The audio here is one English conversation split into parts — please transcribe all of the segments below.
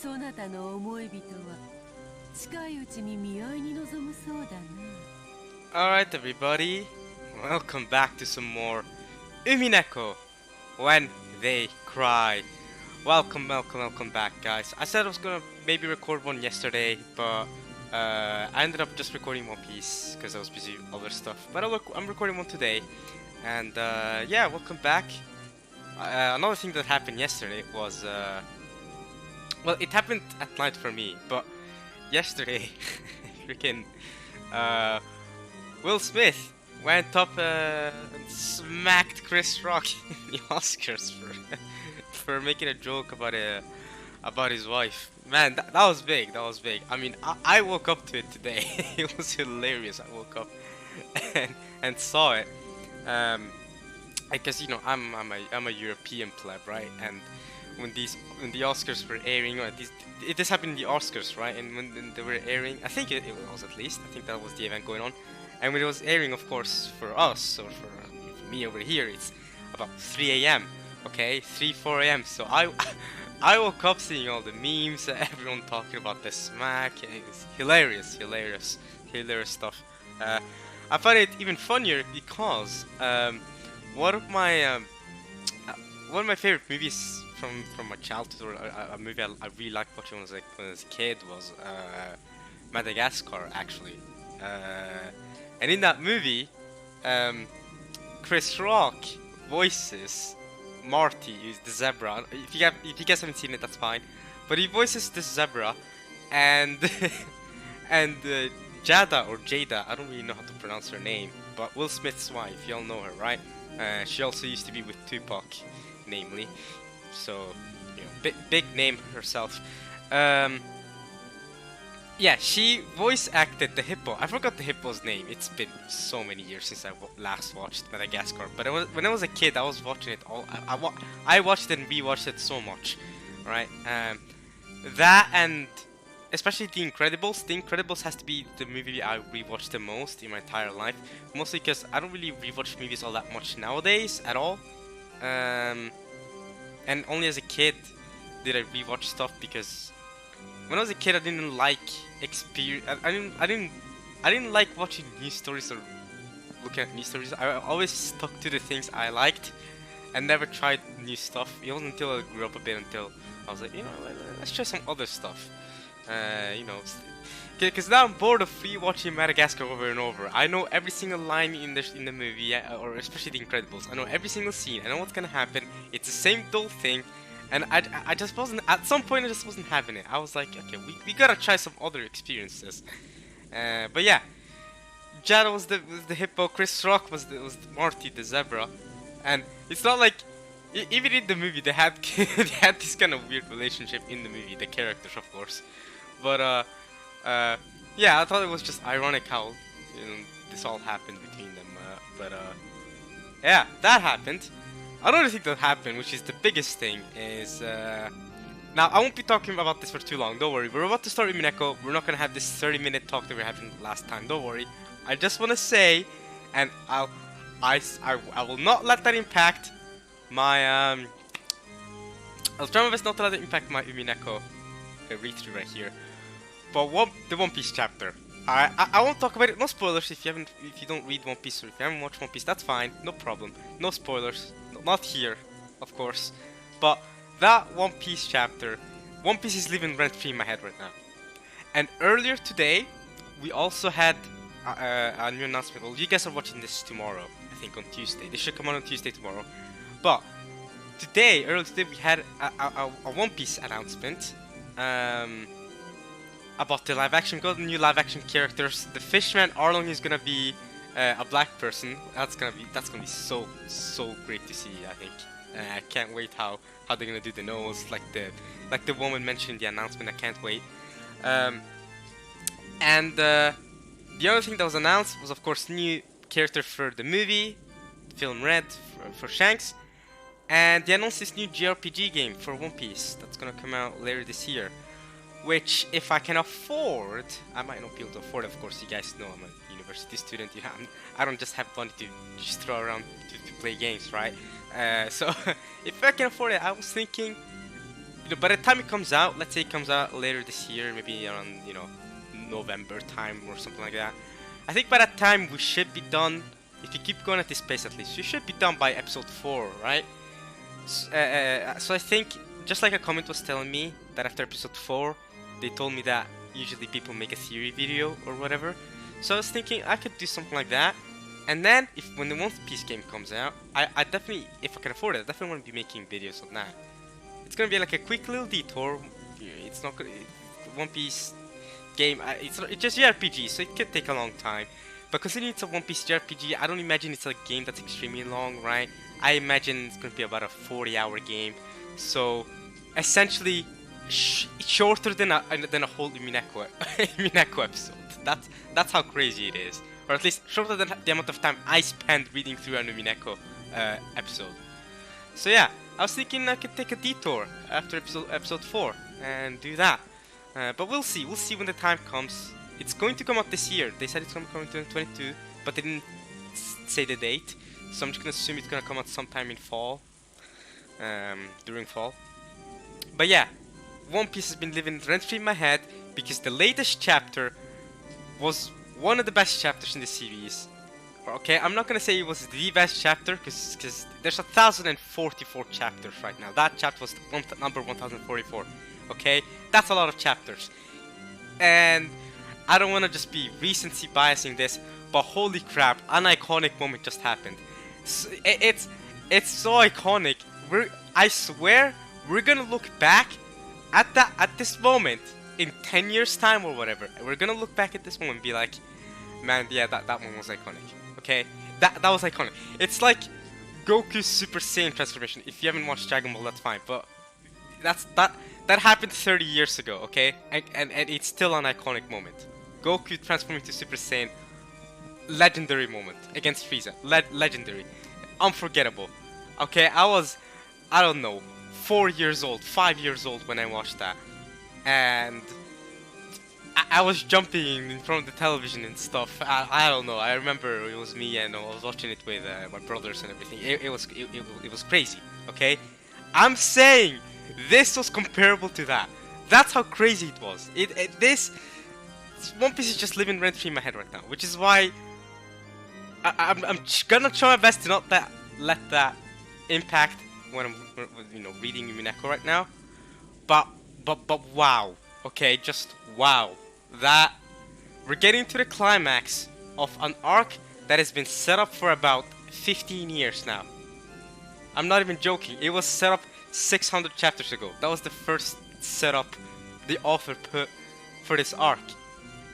そなたの思い人は近いうちに見合いに臨むそうだな。Alright, everybody, welcome back to some more Umineko when they cry. Welcome back, guys. I said I was gonna maybe record one yesterday, but I ended up just recording One Piece because I was busy with other stuff. But I'm recording one today, and yeah, welcome back. Another thing that happened yesterday was well, it happened at night for me, but yesterday, freaking Will Smith went up and smacked Chris Rock in the Oscars for making a joke about his wife. Man, that was big. That was big. I mean, I woke up to it today. It was hilarious. I woke up and saw it. Because you know I'm a European pleb, right? And when the Oscars were airing, or this happened in the Oscars, right? And when they were airing, I think it was at least. I think that was the event going on. And when it was airing, of course, for us or for me over here, it's about 3 a.m. Okay, 4 a.m. So I woke up seeing all the memes, everyone talking about the smack. It was hilarious stuff. I find it even funnier because one of my favorite movies from my childhood, or a movie I really liked watching when I was a kid, was Madagascar, actually. And in that movie, Chris Rock voices Marty, who's the zebra. If you guys haven't seen it, that's fine. But he voices this zebra, and and Jada, or Jada, I don't really know how to pronounce her name, but Will Smith's wife, y'all know her, right? She also used to be with Tupac, namely. So, you know, big name herself. Yeah, she voice acted the hippo. I forgot the hippo's name. It's been so many years since I last watched Madagascar. But when I was a kid, I was watching it all. I watched it and rewatched it so much, right? That, and especially The Incredibles. The Incredibles has to be the movie I rewatched the most in my entire life. Mostly because I don't really rewatch movies all that much nowadays at all. And only as a kid did I rewatch stuff, because when I was a kid, I didn't like experience. I didn't like watching news stories or looking at news stories. I always stuck to the things I liked and never tried new stuff. It wasn't until I grew up a bit until I was like, you know, let's try some other stuff. You know, because now I'm bored of rewatching Madagascar over and over. I know every single line in the movie, or especially The Incredibles. I know every single scene. I know what's gonna happen. It's the same dull thing. And I just wasn't, at some point I just wasn't having it. I was like, okay, we gotta try some other experiences. But yeah, Jada was the hippo, Chris Rock was Marty the zebra, and it's not like, even in the movie they had they had this kind of weird relationship in the movie, the characters of course. But yeah, I thought it was just ironic how, you know, this all happened between them. Yeah, that happened. Another thing that happened, which is the biggest thing, is now I won't be talking about this for too long. Don't worry. We're about to start Umineko. We're not gonna have this 30-minute talk that we had last time. Don't worry. I just want to say, and I will not let that impact my I'll try my best not to let it impact my Umineko read-through right here. But the One Piece chapter. I won't talk about it. No spoilers if you don't read One Piece, or if you haven't watched One Piece. That's fine. No problem. No spoilers. Not here, of course, but that One Piece chapter, One Piece is living rent-free in my head right now. And earlier today, we also had a new announcement. Well, you guys are watching this tomorrow, I think on Tuesday. This should come out on Tuesday tomorrow. But earlier today, we had a One Piece announcement about the live-action. We got new live-action characters. The Fishman Arlong is gonna be a black person. That's gonna be so great to see. I think I can't wait how they're gonna do the nose, like the woman mentioned in the announcement. I can't wait. And the other thing that was announced was, of course, new character for the movie, film Red for Shanks, and they announced this new JRPG game for One Piece that's gonna come out later this year. Which, if I can afford, I might not be able to afford. Of course, you guys know I'm a university student. You know, I don't just have money to just throw around to play games, right? So if I can afford it, I was thinking by the time it comes out, let's say it comes out later this year, maybe around November time or something like that. I think by that time we should be done. If you keep going at this pace, at least you should be done by episode 4, right? So I think, just like a comment was telling me that after episode 4, they told me that usually people make a theory video or whatever. So I was thinking I could do something like that. And then, when the One Piece game comes out, I definitely, if I can afford it, I definitely want to be making videos on that. It's gonna be like a quick little detour. It's not gonna, One Piece game. It's just JRPG, so it could take a long time. But considering it's a One Piece JRPG, I don't imagine it's a game that's extremely long, right? I imagine it's gonna be about a 40-hour game. So essentially, shorter than a whole Umineko Umineko episode. That's how crazy it is. Or at least shorter than the amount of time I spend reading through an Umineko episode. So yeah, I was thinking I could take a detour after episode 4 and do that. But we'll see when the time comes. It's going to come out this year. They said it's going to come out in 2022, but they didn't say the date. So I'm just going to assume it's going to come out sometime in fall. During fall. But yeah, One Piece has been living rent-free in my head because the latest chapter was one of the best chapters in the series. Okay, I'm not gonna say it was the best chapter because there's 1,044 chapters right now. That chapter was number 1,044. Okay, that's a lot of chapters, and I don't want to just be recency biasing this, but holy crap, an iconic moment just happened. It's so iconic. I swear we're gonna look back at this moment in 10 years time or whatever. We're gonna look back at this moment and be like, man, yeah, that one was iconic. Okay, that was iconic. It's like Goku's Super Saiyan transformation. If you haven't watched Dragon Ball, that's fine, but that happened 30 years ago. Okay, and it's still an iconic moment. Goku transforming to Super Saiyan, legendary moment against Frieza. Legendary, unforgettable. Okay, I don't know, 4 years old, 5 years old when I watched that, and I was jumping in front of the television and stuff. I don't know. I remember it was me and I was watching it with my brothers and everything. It was crazy. Okay, I'm saying this was comparable to that. That's how crazy it was. This One Piece is just living rent free in my head right now, which is why I'm gonna try my best to not let that impact when I'm reading Umineko right now. But wow. Okay, just wow. That we're getting to the climax of an arc that has been set up for about 15 years now. I'm not even joking. It was set up 600 chapters ago. That was the first setup the author put for this arc.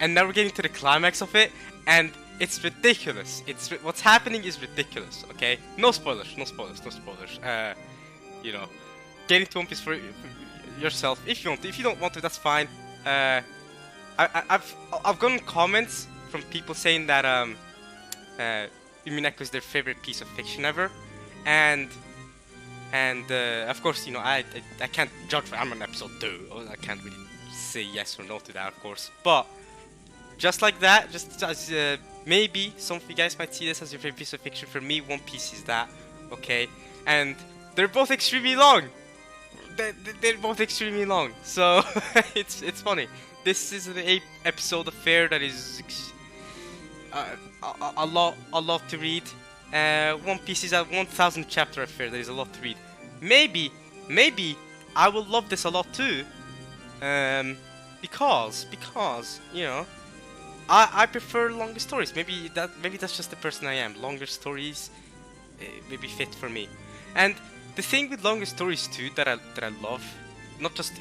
And now we're getting to the climax of it, and it's ridiculous. What's happening is ridiculous, okay? No spoilers. Getting to One Piece for yourself if you want to. If you don't want to, that's fine. I've gotten comments from people saying that Umineko is their favorite piece of fiction ever, and of course I can't judge. I'm on episode 2. I can't really say yes or no to that, of course. But just like that, just as maybe some of you guys might see this as your favorite piece of fiction. For me, One Piece is that, okay? And they're both extremely long. They're both extremely long, so it's funny. This is an 8-episode affair that is a lot to read. One Piece is a 1,000 chapter affair that is a lot to read. Maybe I will love this a lot too, because I prefer longer stories. Maybe that's just the person I am. Longer stories maybe fit for me. And the thing with longer stories too that I love, not just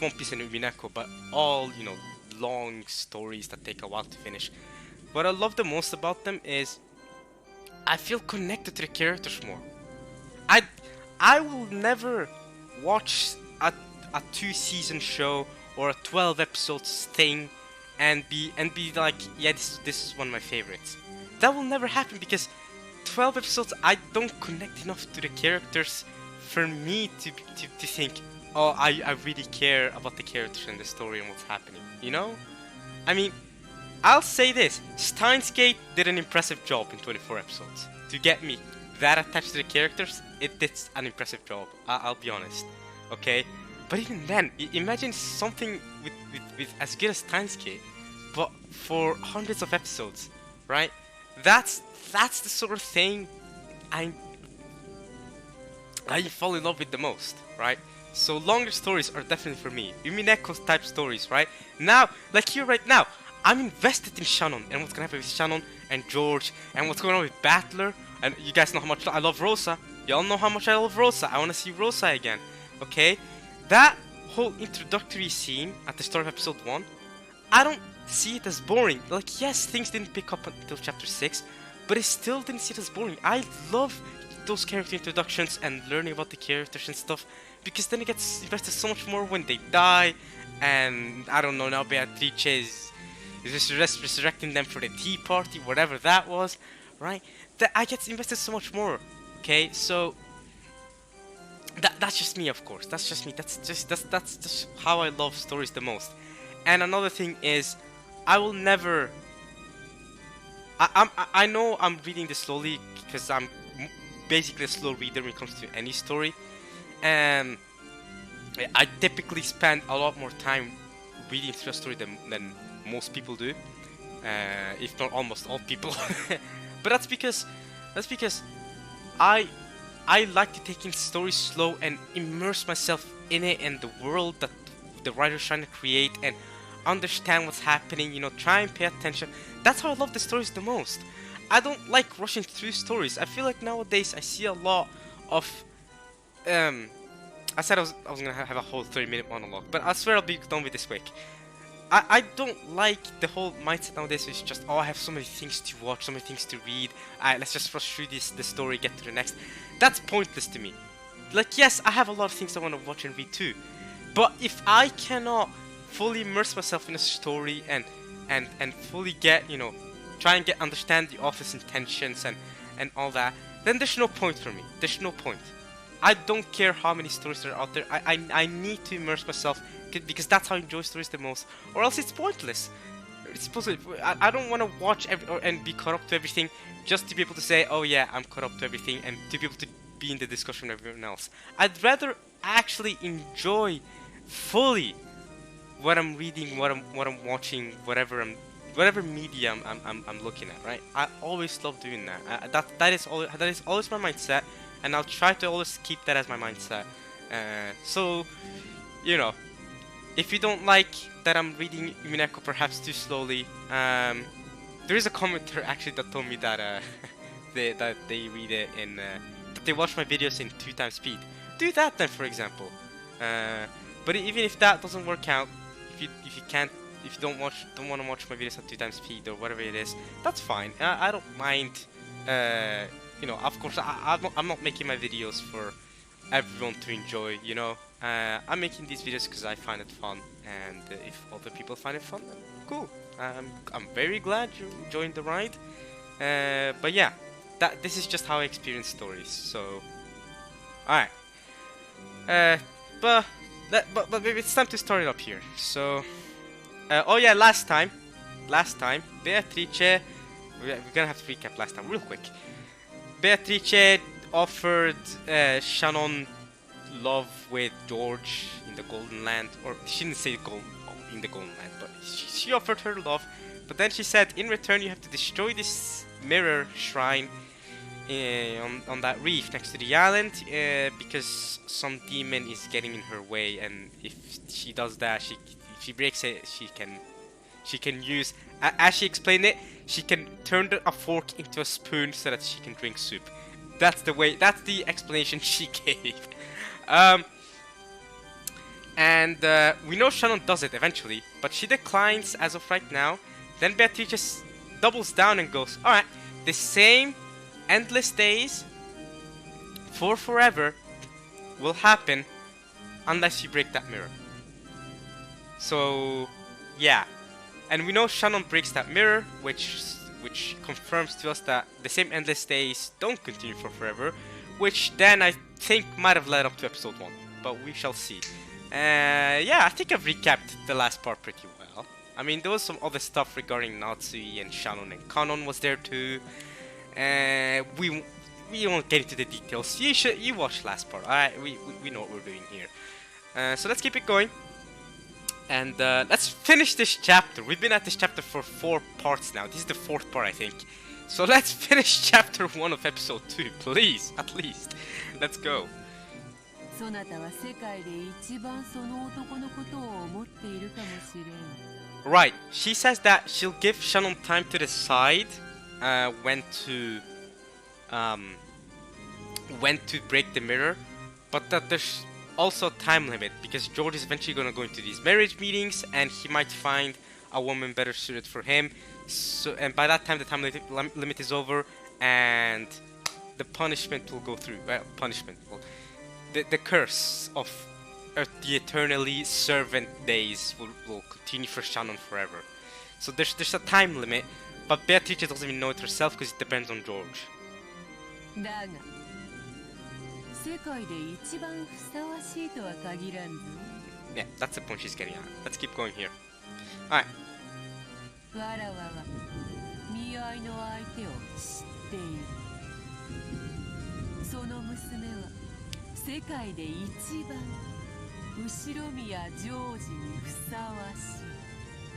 One Piece and Umineko, but all long stories that take a while to finish. What I love the most about them is I feel connected to the characters more. I will never watch a 2-season show or a 12-episode thing and be like, yeah, this is one of my favorites. That will never happen because 12 episodes, I don't connect enough to the characters for me to think, oh, I really care about the characters and the story and what's happening, I mean, I'll say this, Steins Gate did an impressive job in 24 episodes. To get me that attached to the characters, it did an impressive job, I'll be honest, okay? But even then, imagine something with as good as Timeskip, but for hundreds of episodes, right? That's the sort of thing I fall in love with the most, right? So longer stories are definitely for me. Umineko type stories, right? Now, like here right now, I'm invested in Shannon and what's gonna happen with Shannon and George and what's going on with Battler. And you guys know how much I love Rosa. Y'all know how much I love Rosa. I wanna see Rosa again. Okay? That whole introductory scene at the start of episode 1, I don't see it as boring. Like, yes, things didn't pick up until chapter 6, but I still didn't see it as boring. I love those character introductions and learning about the characters and stuff, because then it gets invested so much more when they die, and I don't know, now Beatrice is resurrecting them for the tea party, whatever that was, right? That I get invested so much more. Okay, so that's just me, of course. That's just me. That's just how I love stories the most. And another thing is, I will never. I know I'm reading this slowly because I'm basically a slow reader when it comes to any story. I typically spend a lot more time reading through a story than most people do, if not almost all people. But that's because I like to take in stories slow and immerse myself in it and the world that the writer's trying to create and understand what's happening, you know, try and pay attention. That's how I love the stories the most. I don't like rushing through stories. I feel like nowadays I see a lot of I said I was gonna have a whole 30-minute monologue, but I swear I'll be done with this quick. I don't like the whole mindset nowadays. It's just, oh, I have so many things to watch, so many things to read. Let's just rush through the story, get to the next. That's pointless to me. Like, yes, I have a lot of things I want to watch and read too, but if I cannot fully immerse myself in a story and fully get, you know, try and understand the author's intentions and all that, then there's no point for me. There's no point. I don't care how many stories there are out there. I need to immerse myself because that's how I enjoy stories the most, or else it's pointless. It's supposed to, I don't want to watch and be caught up to everything just to be able to say, oh yeah, I'm caught up to everything, and to be able to be in the discussion with everyone else. I'd rather actually enjoy fully what I'm reading, what I'm watching, whatever medium I'm looking at, right? I always love doing that. That is always my mindset, and I'll try to always keep that as my mindset. So, you know, if you don't like that I'm reading Umineko perhaps too slowly, there is a commenter actually that told me that that they read it in that they watch my videos in 2x speed. Do that then, for example. But even if that doesn't work out, if you don't want to watch my videos at 2x speed or whatever it is, that's fine. I don't mind. You know, of course, I'm not making my videos for everyone to enjoy. You know, I'm making these videos because I find it fun, and if other people find it fun, then cool. I'm very glad you joined the ride. But yeah, this is just how I experience stories. So, alright. But maybe it's time to start it up here. So, oh yeah, last time, Beatrice, we're gonna have to recap last time real quick. Beatrice offered Shannon love with George in the Golden Land, or she didn't say in the Golden Land, but she offered her love. But then she said, in return, you have to destroy this mirror shrine on that reef next to the island, because some demon is getting in her way, and if she does that, if she breaks it, she can use, as she explained it, she can turn a fork into a spoon so that she can drink soup. That's the explanation she gave. And we know Shannon does it eventually, but she declines as of right now. Then Beatrice just doubles down and goes, alright, the same endless days for forever will happen unless you break that mirror. So, yeah. And we know Shannon breaks that mirror, which confirms to us that the same endless days don't continue for forever, which then I think might have led up to episode 1, but we shall see. Yeah, I think I've recapped the last part pretty well. I mean, there was some other stuff regarding Natsui and Shannon and Kanon was there too. We won't get into the details. You watch last part. Alright, we know what we're doing here. So let's keep it going. And let's finish this chapter. We've been at this chapter for 4 parts now. This is the 4th part, I think. So let's finish chapter 1 of episode 2, please, at least. Let's go. Right, she says that she'll give Shannon time to decide when to break the mirror, but that there's also a time limit because George is eventually gonna go into these marriage meetings and he might find a woman better suited for him. So, and by that time the time limit is over and the punishment will go through. Well, the curse of the eternally servant days will continue for Shannon forever. So there's a time limit, but Beatrice doesn't even know it herself because it depends on George. Yeah, that's the point she's getting at. Let's keep going here. Alright.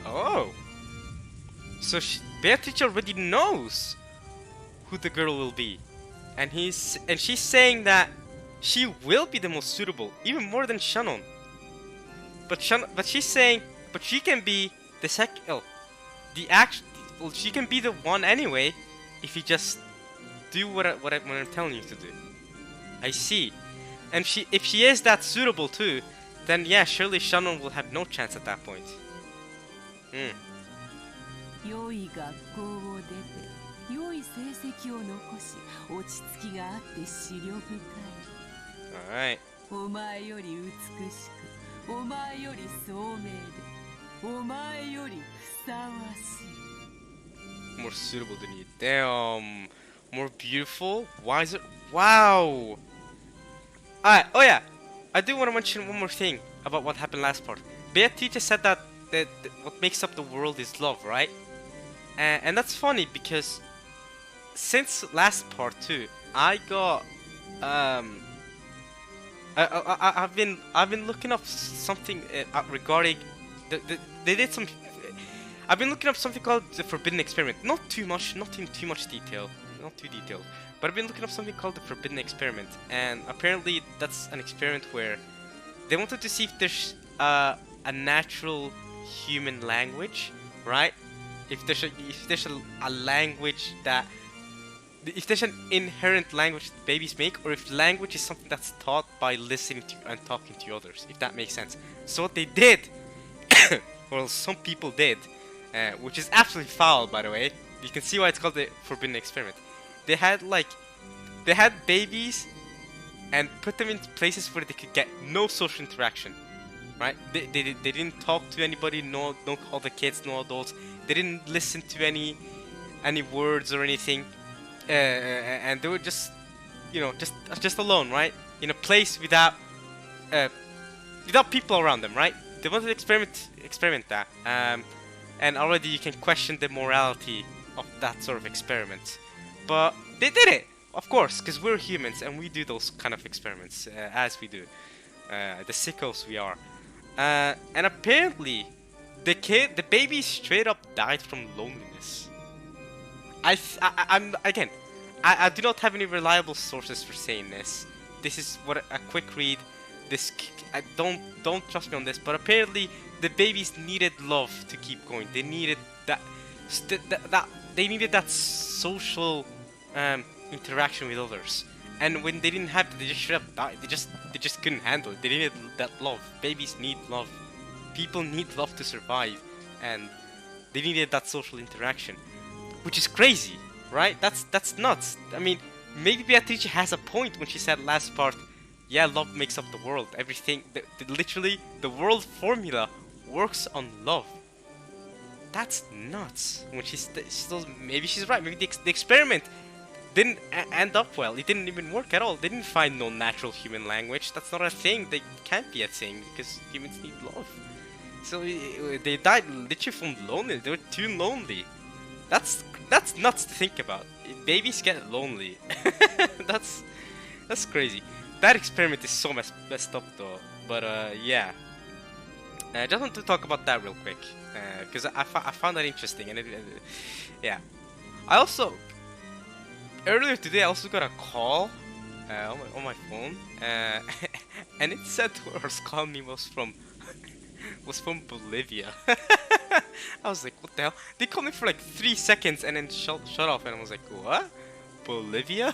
Oh! So Beatrice already knows who the girl will be. And she's saying that she will be the most suitable, even more than Shannon. But she's saying, but she can be the she can be the one anyway, if you just do what I'm telling you to do. I see. And if she is that suitable too, then yeah, surely Shannon will have no chance at that point. Alright. More suitable than you. Damn. More beautiful? Wiser? Wow. Alright, oh yeah. I do want to mention one more thing about what happened last part. Beatrice said that what makes up the world is love, right? And that's funny because since last part too, I got I've been looking up something regarding they did some. I've been looking up something called the Forbidden Experiment. Not too much detail, not too detailed. But I've been looking up something called the Forbidden Experiment, and apparently that's an experiment where they wanted to see if there's a natural human language, right? If there's a language that, if there's an inherent language that babies make, or if language is something that's taught by listening to and talking to others, if that makes sense. So what they did, well, some people did, which is absolutely foul, by the way. You can see why it's called the Forbidden Experiment. They had babies and put them in places where they could get no social interaction, right? They didn't talk to anybody, no other kids, no adults. They didn't listen to any words or anything, and they were just, just alone, right? In a place without people around them, right? They wanted to experiment that, and already you can question the morality of that sort of experiment, but they did it, of course, because we're humans and we do those kind of experiments as we do, the sickos we are, and apparently the baby straight up died from loneliness. I do not have any reliable sources for saying this. This is what a quick read. Don't trust me on this, but apparently the babies needed love to keep going. They needed that social interaction with others. And when they didn't have it, they just straight up died. They just couldn't handle it. They needed that love. Babies need love. People need love to survive, and they needed that social interaction, which is crazy, right? That's nuts. I mean, maybe Beatrice has a point when she said last part, yeah, love makes up the world. Everything, literally, the world formula works on love. That's nuts. When maybe she's right. Maybe the experiment didn't end up well. It didn't even work at all. They didn't find no natural human language. That's not a thing. They can't be a thing because humans need love. So they died literally from loneliness. They were too lonely. That's nuts to think about. Babies get lonely. That's crazy. that experiment is so messed up though. But yeah. I just want to talk about that real quick. Because I found that interesting. And yeah. I also... Earlier today I also got a call on my phone. And it said whoever's calling me was from Bolivia. I was like, what the hell? They called me for like 3 seconds and then shut off, and I was like, what? Bolivia?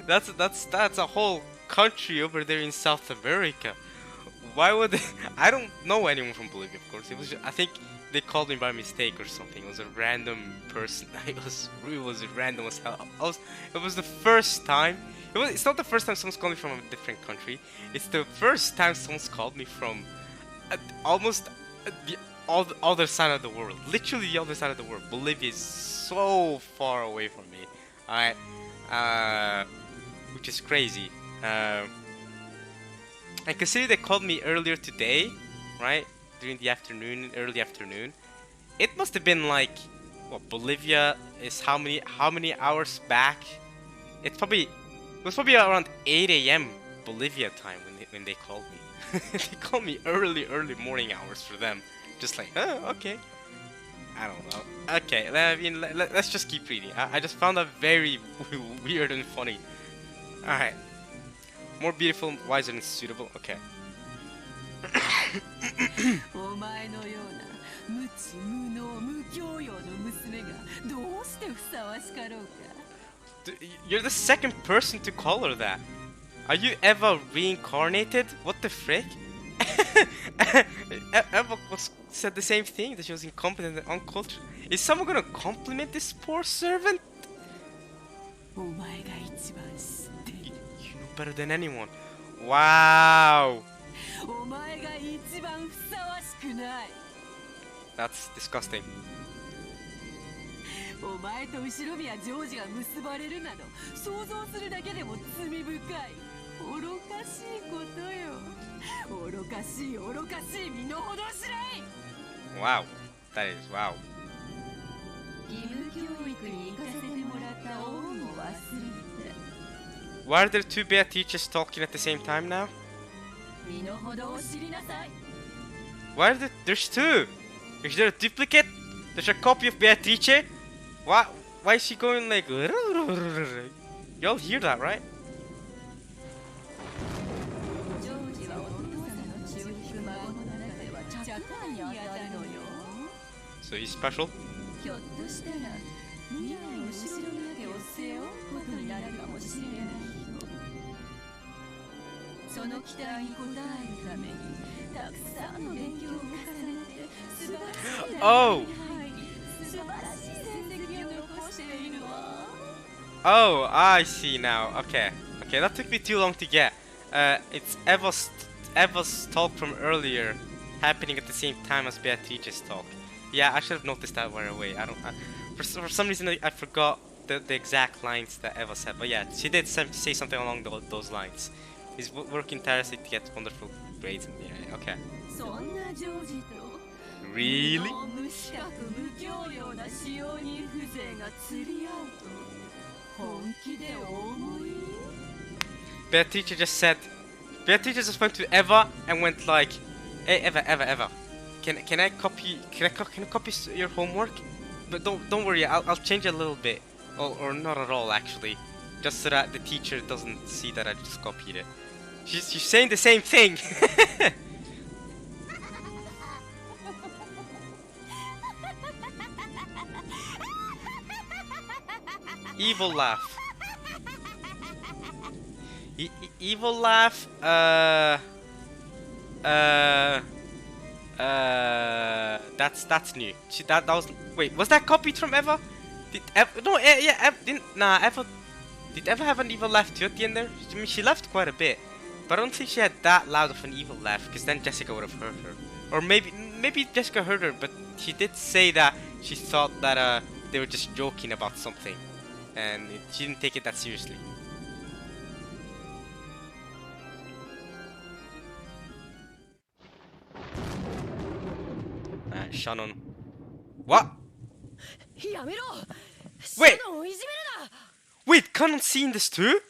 that's a whole country over there in South America. Why would they? I don't know anyone from Bolivia, of course. It was I think they called me by mistake or something. It was a random person. It was random as hell. It was the first time. It's not the first time someone's called me from a different country. It's the first time someone's called me from almost the other side of the world. Literally the other side of the world. Bolivia is so far away from me. Alright. Which is crazy. And consider they called me earlier today, right? During the afternoon, early afternoon. It must have been like, what, Bolivia is how many hours back? It was probably around 8 a.m. Bolivia time when they called me. They called me early morning hours for them. Just like, oh, okay. I don't know. Okay, I mean, let's just keep reading. I just found that very weird and funny. Alright. More beautiful, wiser, and suitable. Okay. You're the second person to call her that. Are you Eva reincarnated? What the frick? Eva said the same thing, that she was incompetent and uncultured. Is someone gonna compliment this poor servant? You know better than anyone. Wow. That's disgusting. Wow, that is wow. Why are there two bad teachers talking at the same time now? Why are there's two? Is there a duplicate? There's a copy of Beatrice? Why is she going like... Y'all hear that, right? So he's special? Oh! Oh, I see now. Okay, that took me too long to get. It's Eva's talk from earlier happening at the same time as Beatrice's talk. Yeah, I should have noticed that right away. For some reason I forgot the exact lines that Eva said. But yeah, she did say something along those lines. He's working tirelessly to get wonderful grades in the area. Okay. Really? Beatrice just went to Eva and went like, "Hey Eva, can I copy your homework? But don't worry, I'll change it a little bit, or not at all actually, just so that the teacher doesn't see that I just copied it." She's saying the same thing. Evil laugh. Evil laugh. That's new. That was. Wait, was that copied from Eva? Did Eva? No, yeah, Eva didn't. Nah, Eva. Did Eva have an evil laugh too at the end there? I mean, she laughed quite a bit, but I don't think she had that loud of an evil laugh, because then Jessica would have heard her. Or maybe Jessica heard her, but she did say that she thought that they were just joking about something, and she didn't take it that seriously. Shannon. What? Wait! Wait, Kanon's seen this too?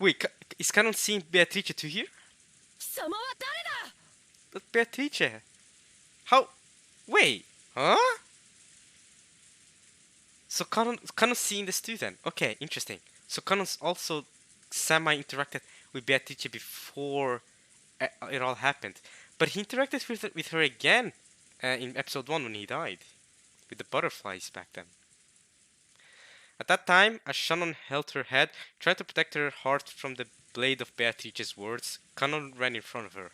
Wait, is Canon seeing Beatrice to here? 貴様は誰だ But Beatrice. How? Wait. Huh? So Canon's seeing this too then. Okay, interesting. So Canon's also semi-interacted with Beatrice before it all happened. But he interacted with her again in episode 1 when he died. With the butterflies back then. At that time, as Shannon held her head, trying to protect her heart from the blade of Beatrice's words, Canon ran in front of her.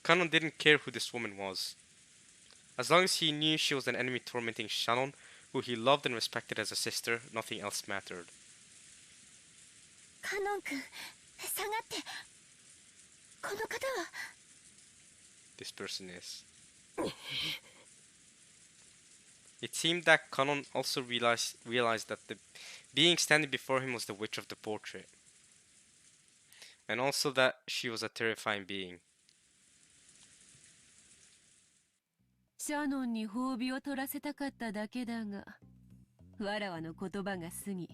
Canon didn't care who this woman was. As long as he knew she was an enemy tormenting Shannon, who he loved and respected as a sister, nothing else mattered. カノン君、下がって。この方は This person is. It seemed that Canon also realized that the being standing before him was the witch of the portrait. And also that she was a terrifying being. シャノンに褒美を取らせたかっただけだが、わらわの言葉が過ぎ、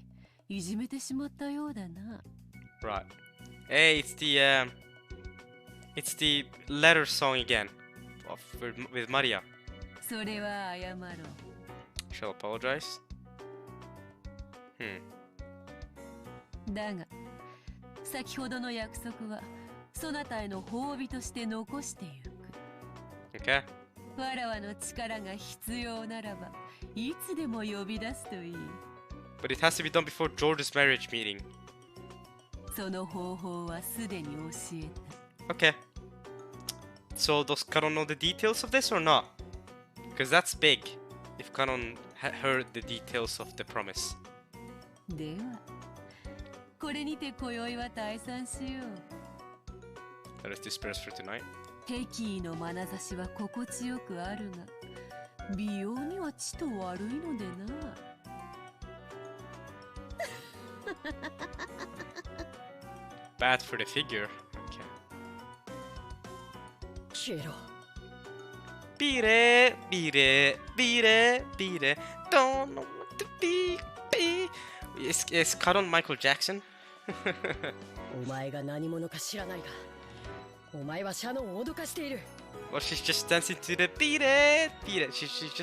いじめてしまったようだな。Right. Hey, it's the letter song again, with Maria. それは謝ろう。Shall apologize? だが、先ほどの約束は、そなたへの褒美として残してゆく。Okay. わらわの力が必要ならば、いつでも呼び出すといい。But it has to be done before George's marriage meeting. その方法はすでに教えた。Okay. So does Canon know the details of this or not? Because that's big. If Canon heard the details of the promise. では、これにて今宵は退散しよう。That is dispersed for tonight. 敵意の眼差しは心地よくあるが、美容にはちと悪いのでな。Bad for the figure. Okay. ケロ。Beat it, beat it, beat it, beat it. Don't know what to be. Is Canon Michael Jackson? お前が何者か知らないが、お前はシャノンを脅かしている。Well, she's just dancing to the beat it, beat it. She's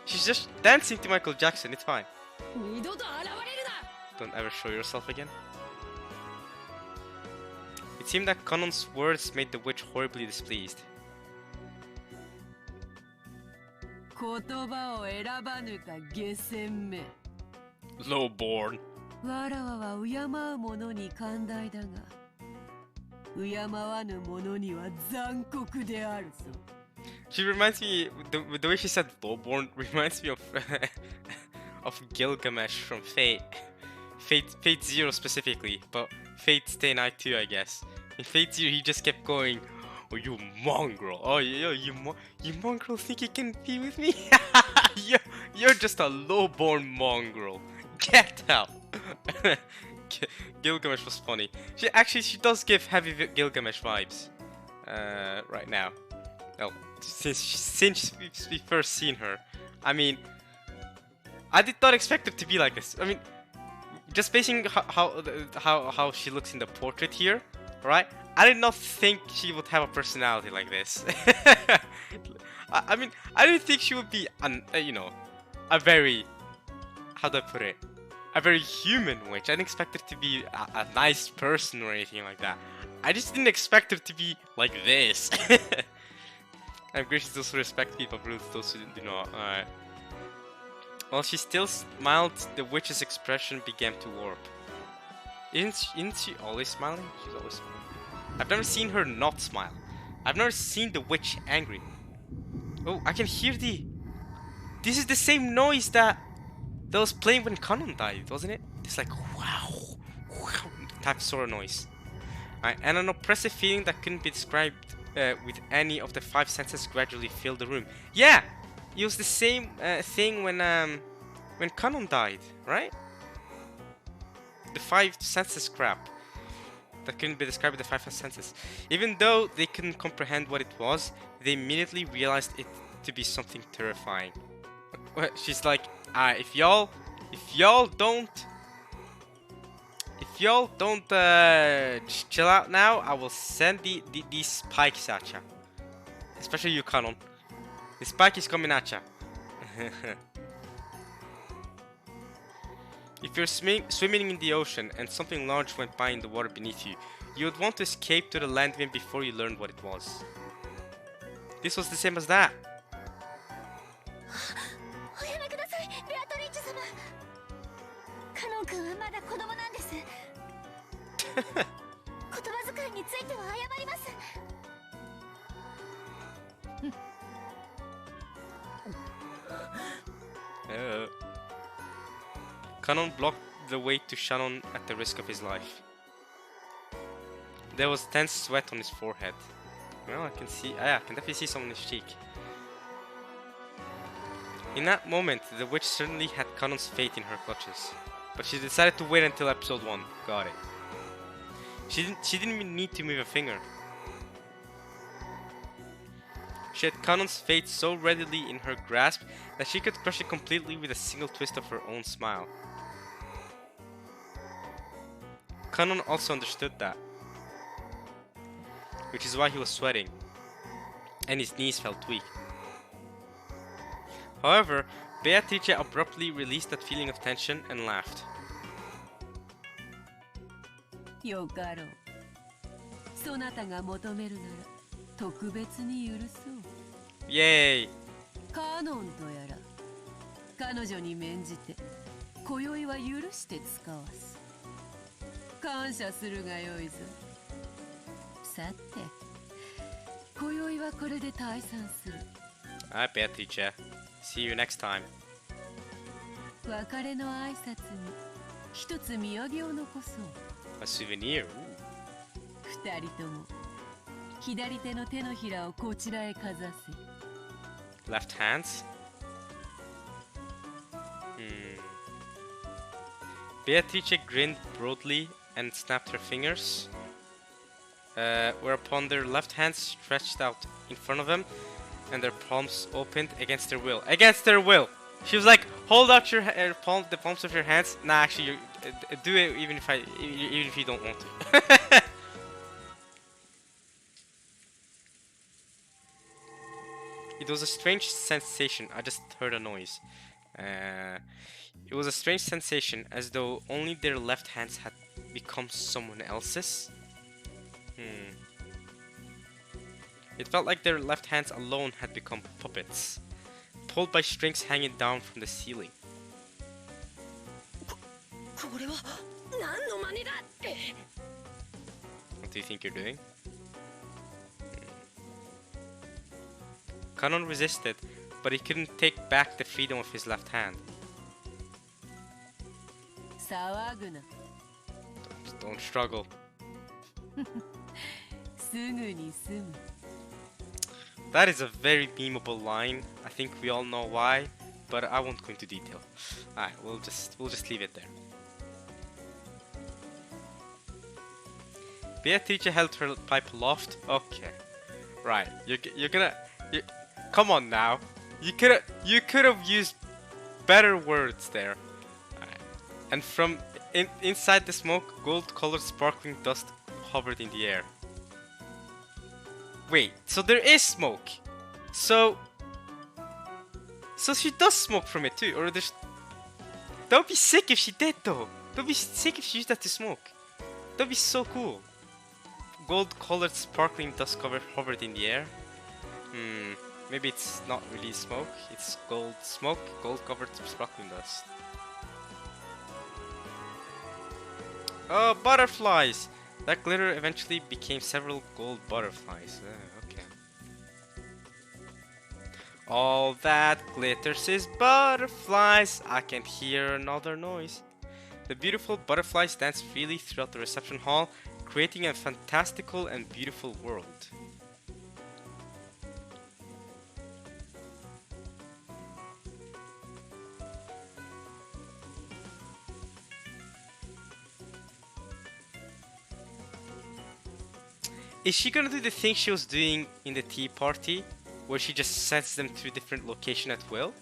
just dancing to Michael Jackson. It's fine. 二度と現れるな。 Don't ever show yourself again. It seemed that Canon's words made the witch horribly displeased. 言葉を選ばぬか下船め。Lowborn. わらわは敬う者に寛大だが、敬わぬ者には残酷であるぞ。She reminds me, the way she said lowborn reminds me of of Gilgamesh from Fate. Fate Zero specifically, but Fate Stay Night 2, I guess. In Fate Zero, he just kept going, "Oh, you mongrel! Oh, yeah, you mongrel think you can be with me? You're just a lowborn mongrel. Get out!" Gilgamesh was funny. She does give heavy Gilgamesh vibes. Right now. Well, since we first seen her, I mean, I did not expect her to be like this. I mean, just basing how she looks in the portrait here, right? I did not think she would have a personality like this. I mean, I didn't think she would be, a very, how do I put it? A very human witch. I didn't expect her to be a nice person or anything like that. I just didn't expect her to be like this. I'm gracious to those who respect me, but rude to those who do not. Alright. While she still smiled, the witch's expression began to warp. Isn't she always smiling? She's always smiling. I've never seen her not smile. I've never seen the witch angry. Oh, I can hear This is the same noise that was playing when Canon died, wasn't it? It's like wow type sort of noise. And an oppressive feeling that couldn't be described with any of the five senses gradually filled the room. Yeah, it was the same thing when Canon died, right? The five senses crap that couldn't be described with the five senses. Even though they couldn't comprehend what it was, they immediately realized it to be something terrifying. She's like, if y'all if y'all don't chill out now, I will send these spikes at ya. Especially you, Canon. The spike is coming at ya. If you're swimming in the ocean and something large went by in the water beneath you, you would want to escape to the land wind before you learned what it was. This was the same as that. おやめください、ベアトリーチェ様。カノン君はまだ子供なんです。言葉遣いについては謝ります。Canon blocked the way to Shannon at the risk of his life. There was tense sweat on his forehead. Well, I can see. I can definitely see some on his cheek. In that moment, the witch certainly had Canon's fate in her clutches, but she decided to wait until episode 1. Got it. She didn't even need to move a finger. She had Canon's fate so readily in her grasp that she could crush it completely with a single twist of her own smile. Canon also understood that, which is why he was sweating, and his knees felt weak. However, Beatrice abruptly released that feeling of tension and laughed. よかろう。そなたが求めるなら特別に許そう。Yay! カノンとやら彼女に免じて今宵は許して使わす。感謝するがよいぞ。さて、今宵はこれで退散する。Alright, Beatrice. See you next time. 別れの挨拶に一つ土産を残そう。A souvenir. 二人とも左手の手のひらをこちらへかざせ。Left hands. Beatrice grinned broadly and snapped her fingers, whereupon their left hands stretched out in front of them and their palms opened against their will. Against their will! She was like, hold out your the palms of your hands. Nah, actually, do it even if you don't want to. It was a strange sensation. I just heard a noise. It was a strange sensation, as though only their left hands had become someone else's. It felt like their left hands alone had become puppets, pulled by strings hanging down from the ceiling. これは何の真似だって。 What do you think you're doing? Canon resisted, but he couldn't take back the freedom of his left hand. 騒ぐな。Don't struggle. すぐに済む。That is a very memeable line. I think we all know why, but I won't go into detail. Alright, we'll just leave it there. Beatrice held her pipe aloft. Okay, right. You're gonna. Come on now. You could have used better words there. Alright. And from inside the smoke, gold-colored sparkling dust hovered in the air. Wait, so there is smoke. So she does smoke from it too, or there's. That would be sick if she did though. That would be sick if she used that to smoke. That'd be so cool. Gold-colored sparkling dust hovered in the air. Maybe it's not really smoke. It's gold smoke, gold-covered sparkling dust. Oh, butterflies! That glitter eventually became several gold butterflies. Okay. All that glitters is butterflies. I can hear another noise. The beautiful butterflies danced freely throughout the reception hall, creating a fantastical and beautiful world. Is she gonna do the thing she was doing in the tea party, where she just sends them to a different location at will?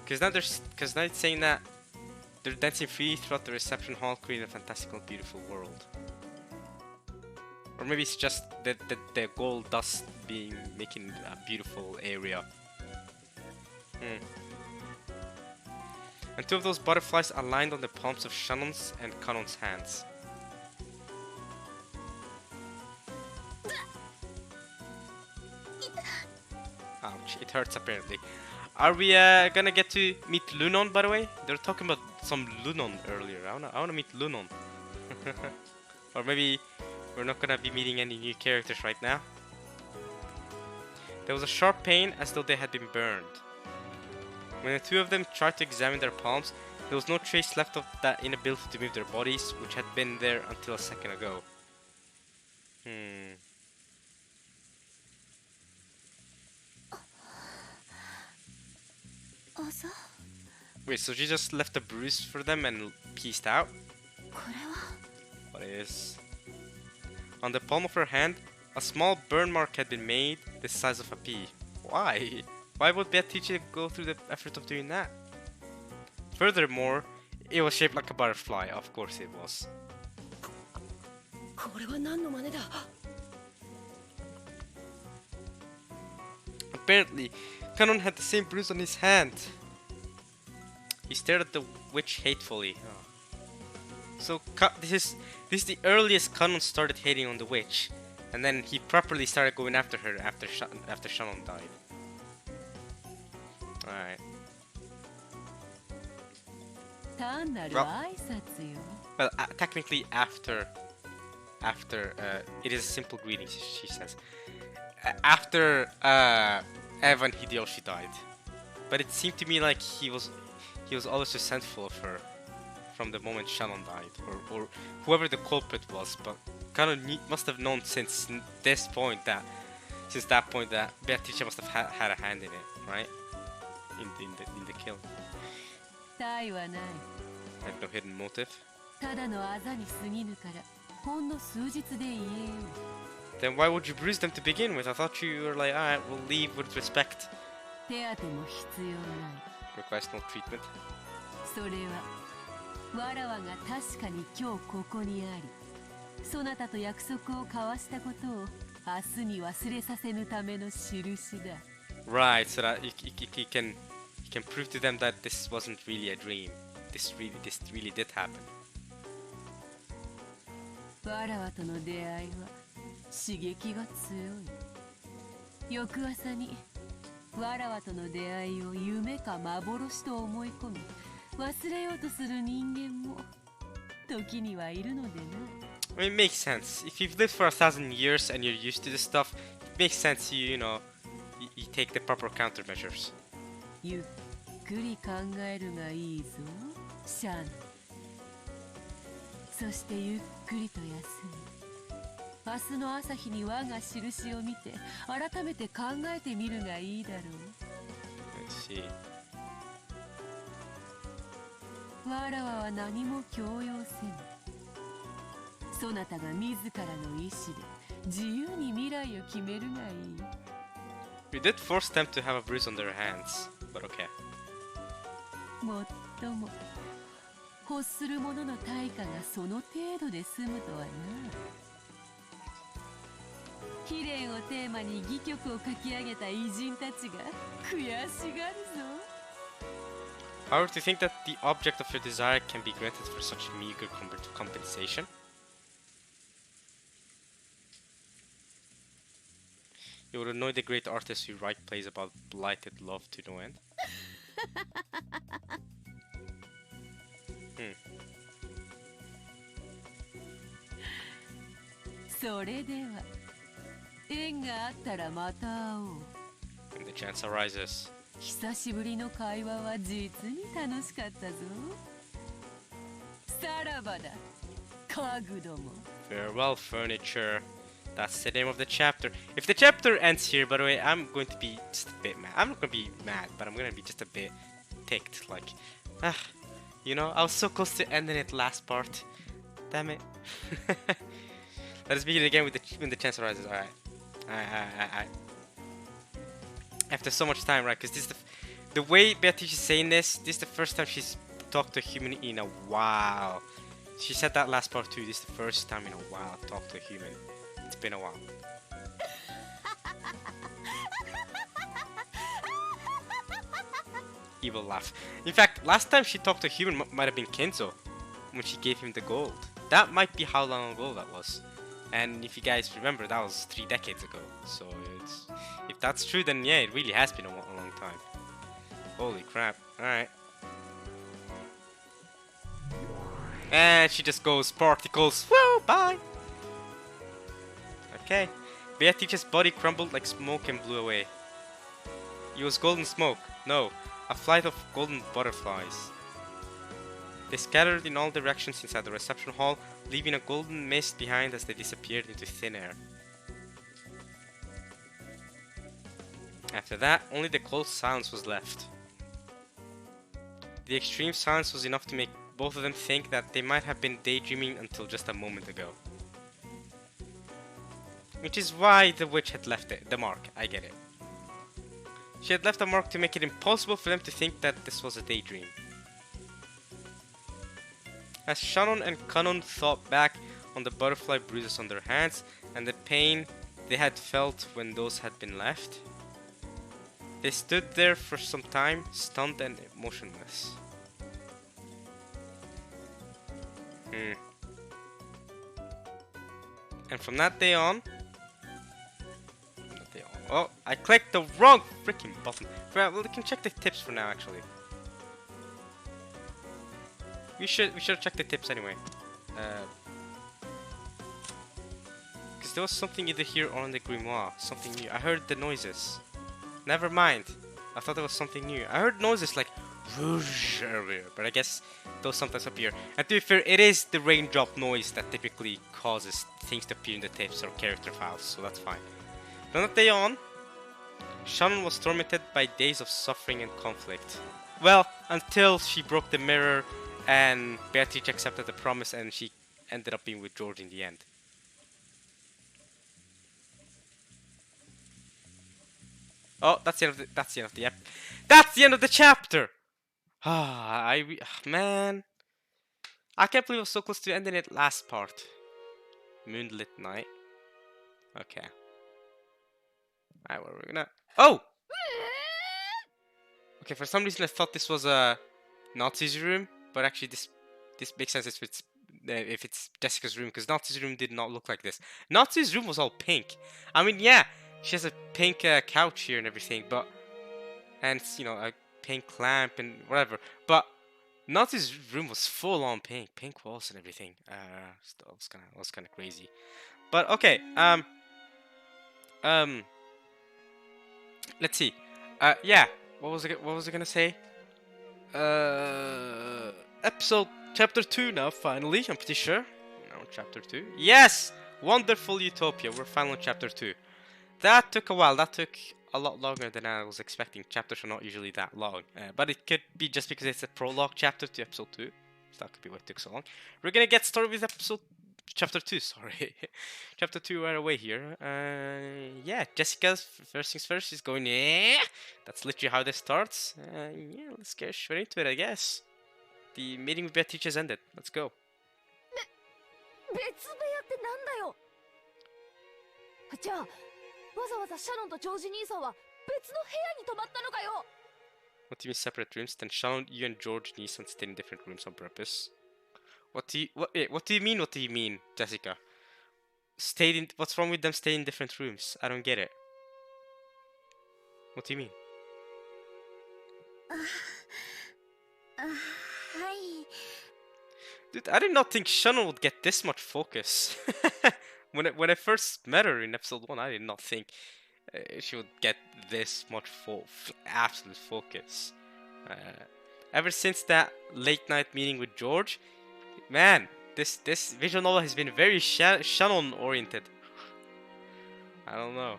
Because now it's saying that They're dancing free throughout the reception hall, creating a fantastical, beautiful world. Or maybe it's just that the gold dust being making a beautiful area. And two of those butterflies aligned on the palms of Shannon's and Kanon's hands. Ouch, it hurts apparently. Are we gonna get to meet Lunon, by the way? They were talking about some Lunon earlier. I wanna meet Lunon. Or maybe we're not gonna be meeting any new characters right now. There was a sharp pain as though they had been burned. When the two of them tried to examine their palms, there was no trace left of that inability to move their bodies, which had been there until a second ago. Also, Wait, so she just left a bruise for them and peaced out? これは What is? On the palm of her hand, a small burn mark had been made the size of a pea. Why? Why would Beatrice go through the effort of doing that? Furthermore, it was shaped like a butterfly. Of course it was. これは何の真似だ。 Apparently, Kanon had the same bruise on his hand. He stared at the witch hatefully. So this is the earliest Kanon started hating on the witch, and then he properly started going after her after Shannon died. Alright. 単なる挨拶よ。 Well, technically after it is a simple greeting, she says. After Evan Hideyoshi died, but it seemed to me like he was always resentful of her from the moment Shannon died, or whoever the culprit was. But Kanon must have known since that point that Beatrice must have had a hand in it, right? In the kill. 体はない。 Had no hidden motive. ただのあざに過ぎぬから、ほんの数日で言えよ。 Then why would you bruise them to begin with? I thought you were like, alright, we'll leave with respect. 手当ても必要ない。 Request no treatment. それは、わらわが確かに今日ここにあり、そなたと約束を交わしたことを明日に忘れさせぬための印だ。 Right, so that you can prove to them that this wasn't really a dream. This really did happen. わらわとの出会いは刺激が強い。翌朝にわらわとの出会いを夢か幻と思い込み、忘れようとする人間も時にはいるのでな。I mean, it makes sense. If you've lived for 1,000 years and you're used to this stuff, it makes sense you take the proper countermeasures. ゆっくり考えるがいいぞ、シャン。そしてゆっくりと休み、明日の朝日に我が印を見て改めて考えてみるがいいだろう。 Let's see. わらわは何も強要せぬ。そなたが自らの意志で自由に未来を決めるがいい。 We did force them to have a bruise on their hands, but okay. もっとも欲する者の対価がその程度で済むとはな。悲恋をテーマに戯曲を書き上げた偉人たちが悔しがるぞ。 However, to think that the object of your desire can be granted for such meager compensation? You would annoy the great artists who write plays about blighted love to no end. それでは縁があったらまた会おう。 When the chance arises. 久しぶりの会話は実に楽しかったぞ。さらばだ、家具ども。 Farewell, furniture. That's the name of the chapter. If the chapter ends here, by the way, I'm going to be just a bit mad. I'm not going to be mad, but I'm going to be just a bit ticked. Like, I was so close to ending it last part. Damn it. Let us begin again with when the chance arises. Alright. After so much time, right? Because this is the way Beatrice is saying this is the first time she's talked to a human in a while. She said that last part too. This is the first time in a while I talked to a human. It's been a while. Evil laugh. In fact, last time she talked to a human might have been Kenzo, when she gave him the gold. That might be how long ago that was. And if you guys remember, that was 3 decades ago. So if that's true, then yeah, it really has been a long time. Holy crap. Alright. And she just goes, particles, woo, bye! Okay. Beatrice's body crumbled like smoke and blew away. It was golden smoke. No, a flight of golden butterflies. They scattered in all directions inside the reception hall, leaving a golden mist behind as they disappeared into thin air. After that, only the cold silence was left. The extreme silence was enough to make both of them think that they might have been daydreaming until just a moment ago. Which is why the witch had left the mark, I get it. She had left a mark to make it impossible for them to think that this was a daydream. As Shannon and Kanon thought back on the butterfly bruises on their hands and the pain they had felt when those had been left, they stood there for some time, stunned and motionless. And from that day on... Oh, I clicked the wrong freaking button. Well, we can check the tips for now, actually. We should check the tips anyway. Because there was something either here or in the grimoire. Something new. I heard the noises. Never mind. I thought there was something new. I heard noises like whoosh earlier, but I guess those sometimes appear. And to be fair, it is the raindrop noise that typically causes things to appear in the tapes or character files, so that's fine. From that day on, Shannon was tormented by days of suffering and conflict. Well, until she broke the mirror and Beatrice accepted the promise and she ended up being with George in the end. Oh, that's the end of the chapter. Man, I can't believe I was so close to ending it last part. Moonlit night. Okay. Alright, what are we gonna... Oh! Okay, for some reason I thought this was a Nazi's room, but actually this makes sense if it's Jessica's room, because Nazi's room did not look like this. Nazi's room was all pink. I mean, yeah, she has a pink couch here and everything, but... And, you know, a pink lamp and whatever. But Nazi's room was full on pink. Pink walls and everything. So it was kind of crazy. But, okay, let's see. Yeah, what was I gonna say? Episode chapter 2 now, finally, I'm pretty sure. No, chapter 2. Yes! Wonderful Utopia, we're finally on chapter 2. That took a while, that took a lot longer than I was expecting. Chapters are not usually that long. But it could be just because it's a prologue chapter to episode 2. So that could be why it took so long. We're gonna get started with chapter 2, sorry. Chapter 2 right away here. Yeah, Jessica's first things first. She's going, yeah. That's literally how this starts. Yeah, let's get straight into it, I guess. The meeting with Beatrice has ended. Let's go. 別部屋ってなんだよ。じゃあ、わざわざシャノンとジョージ兄さんは別の部屋に泊まったのかよ。What do you mean separate rooms? Then Shannon, you and George Neeson stayed in different rooms on purpose. What do you mean, Jessica? What's wrong with them staying in different rooms? I don't get it. What do you mean? はい。 Dude, I did not think Shannon would get this much focus. when I first met her in episode 1, I did not think she would get this much absolute focus. Ever since that late night meeting with George, man, this visual novel has been very Shannon oriented. I don't know.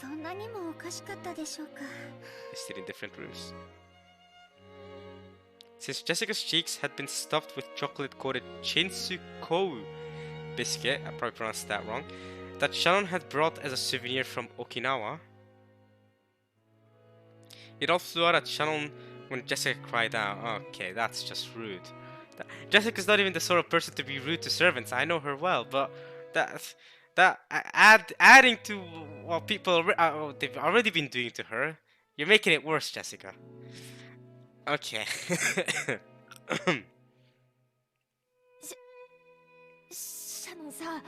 そんなにもおかしかったでしょうか。 They stayed in different rooms. Since Jessica's cheeks had been stuffed with chocolate-coated chinsukou biscuit, I probably pronounced that wrong, that Shannon had brought as a souvenir from Okinawa, it all flew out at Shannon when Jessica cried out. Okay, that's just rude. Jessica's not even the sort of person to be rude to servants. I know her well, but that adding to what people they've already been doing to her. You're making it worse, Jessica. Okay. シャノンさ、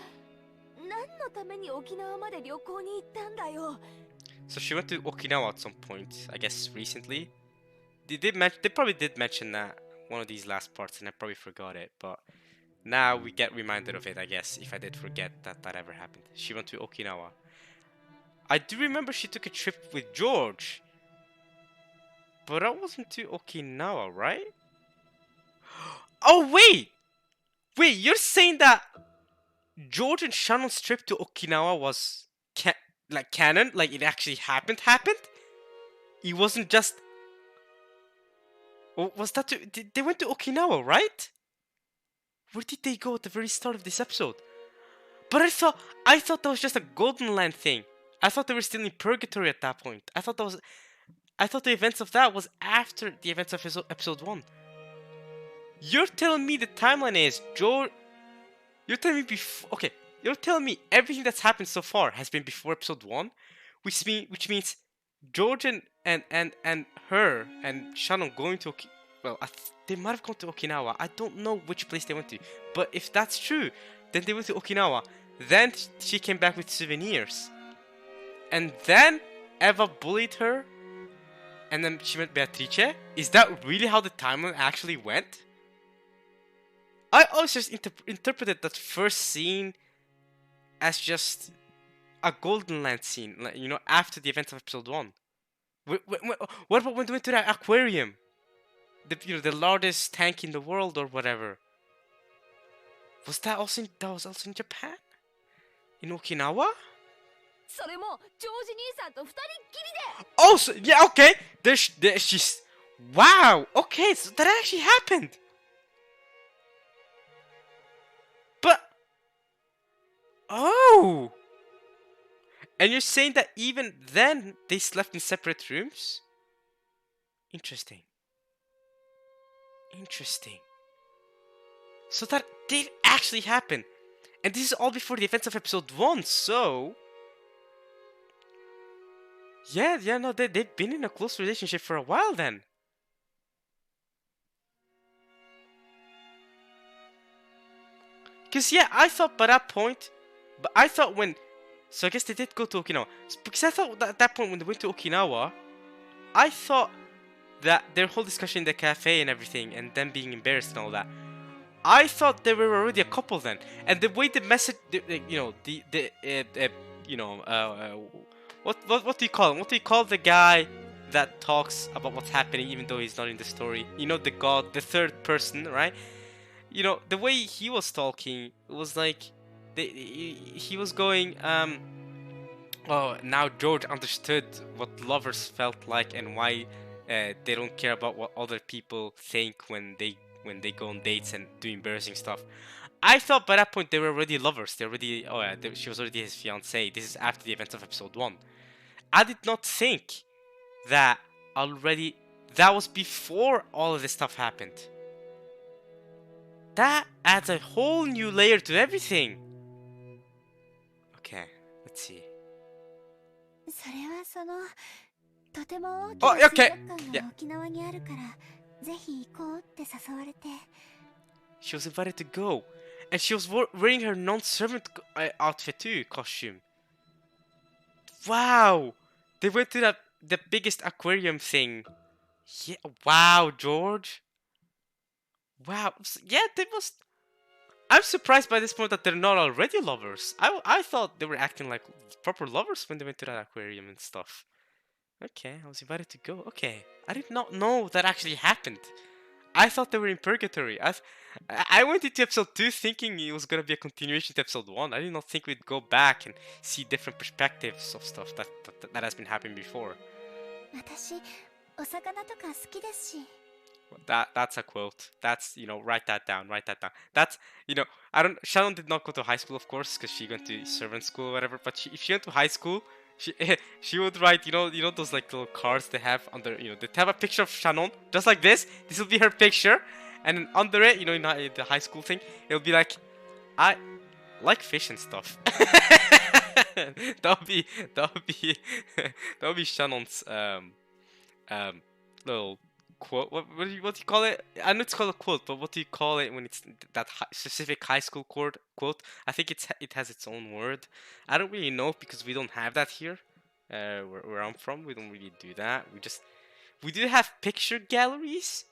何のために沖縄まで旅行に行ったんだよ。 So she went to Okinawa at some point, I guess recently. They probably did mention that one of these last parts, and I probably forgot it. But now we get reminded of it, I guess, if I did forget that that ever happened. She went to Okinawa. I do remember she took a trip with George, but that wasn't to Okinawa, right? Oh wait, you're saying that George and Shannon's trip to Okinawa was like canon, like it actually happened? It wasn't just. Was that they went to Okinawa, right? Where did they go at the very start of this episode? But I thought that was just a Golden Land thing. I thought they were still in purgatory at that point. I thought the events of that was after the events of episode 1. You're telling me the timeline is George. You're telling me before. Okay, you're telling me everything that's happened so far has been before episode 1, which means George and her and Shannon going to they might have gone to Okinawa. I don't know which place they went to, but if that's true, then they went to Okinawa. Then she came back with souvenirs, and then Eva bullied her, and then she met Beatrice. Is that really how the timeline actually went? I always just interpreted that first scene as just a Golden Land scene, like, you know, after the events of episode 1. What about when they went to that aquarium? The largest tank in the world or whatever. Was that also in Japan? In Okinawa? それもジョージ兄さんと二人っきりで。 Oh, so, yeah, okay. She's. Wow. Okay, so that actually happened. But. Oh. And you're saying that even then they slept in separate rooms? Interesting. So that did actually happen. And this is all before the events of episode 1, so. Yeah, no, they've been in a close relationship for a while then. Because, yeah, I thought by that point. But I thought when. So I guess they did go to Okinawa. Because I thought that at that point when they went to Okinawa, I thought that their whole discussion in the cafe and everything, and them being embarrassed and all that, I thought they were already a couple then. And the way the message, what do you call him? What do you call the guy that talks about what's happening even though he's not in the story? You know, the god, the third person, right? You know, the way he was talking, it was like he was going, oh, now George understood what lovers felt like and why they don't care about what other people think when they go on dates and do embarrassing stuff. I thought by that point they were already lovers. She was already his fiancée. This is after the events of episode 1. I did not think that already. That was before all of this stuff happened. That adds a whole new layer to everything. Okay, let's see. それはそのとても大きな水族館が沖縄にあるから、ぜひ行こうって誘われて。She was invited to go, and she was wearing her non-servant outfit too, costume. Wow, they went to the biggest aquarium thing. Yeah, wow, George. Wow, yeah, they must. I'm surprised by this point that they're not already lovers. I thought they were acting like proper lovers when they went to that aquarium and stuff. Okay, I was invited to go. Okay, I did not know that actually happened. I thought they were in purgatory. I went into episode 2 thinking it was gonna be a continuation to episode 1. I did not think we'd go back and see different perspectives of stuff that has been happening before. 私、お魚とか好きですし。 That's a quote. That's, write that down. That's, Shannon did not go to high school, of course, because she went to servant school or whatever. But if she went to high school, she she would write, you know those like little cards they have under, they have a picture of Shannon just like this. This will be her picture, and then under it, in the high school thing, it'll be like, I like fish and stuff. that'll be that'll be that'll be Shannon's um little quote. What do you call it? I know it's called a quote, but what do you call it when it's that specific high school quote? I think it has its own word. I don't really know because we don't have that here. Where I'm from, we don't really do that. We do have picture galleries,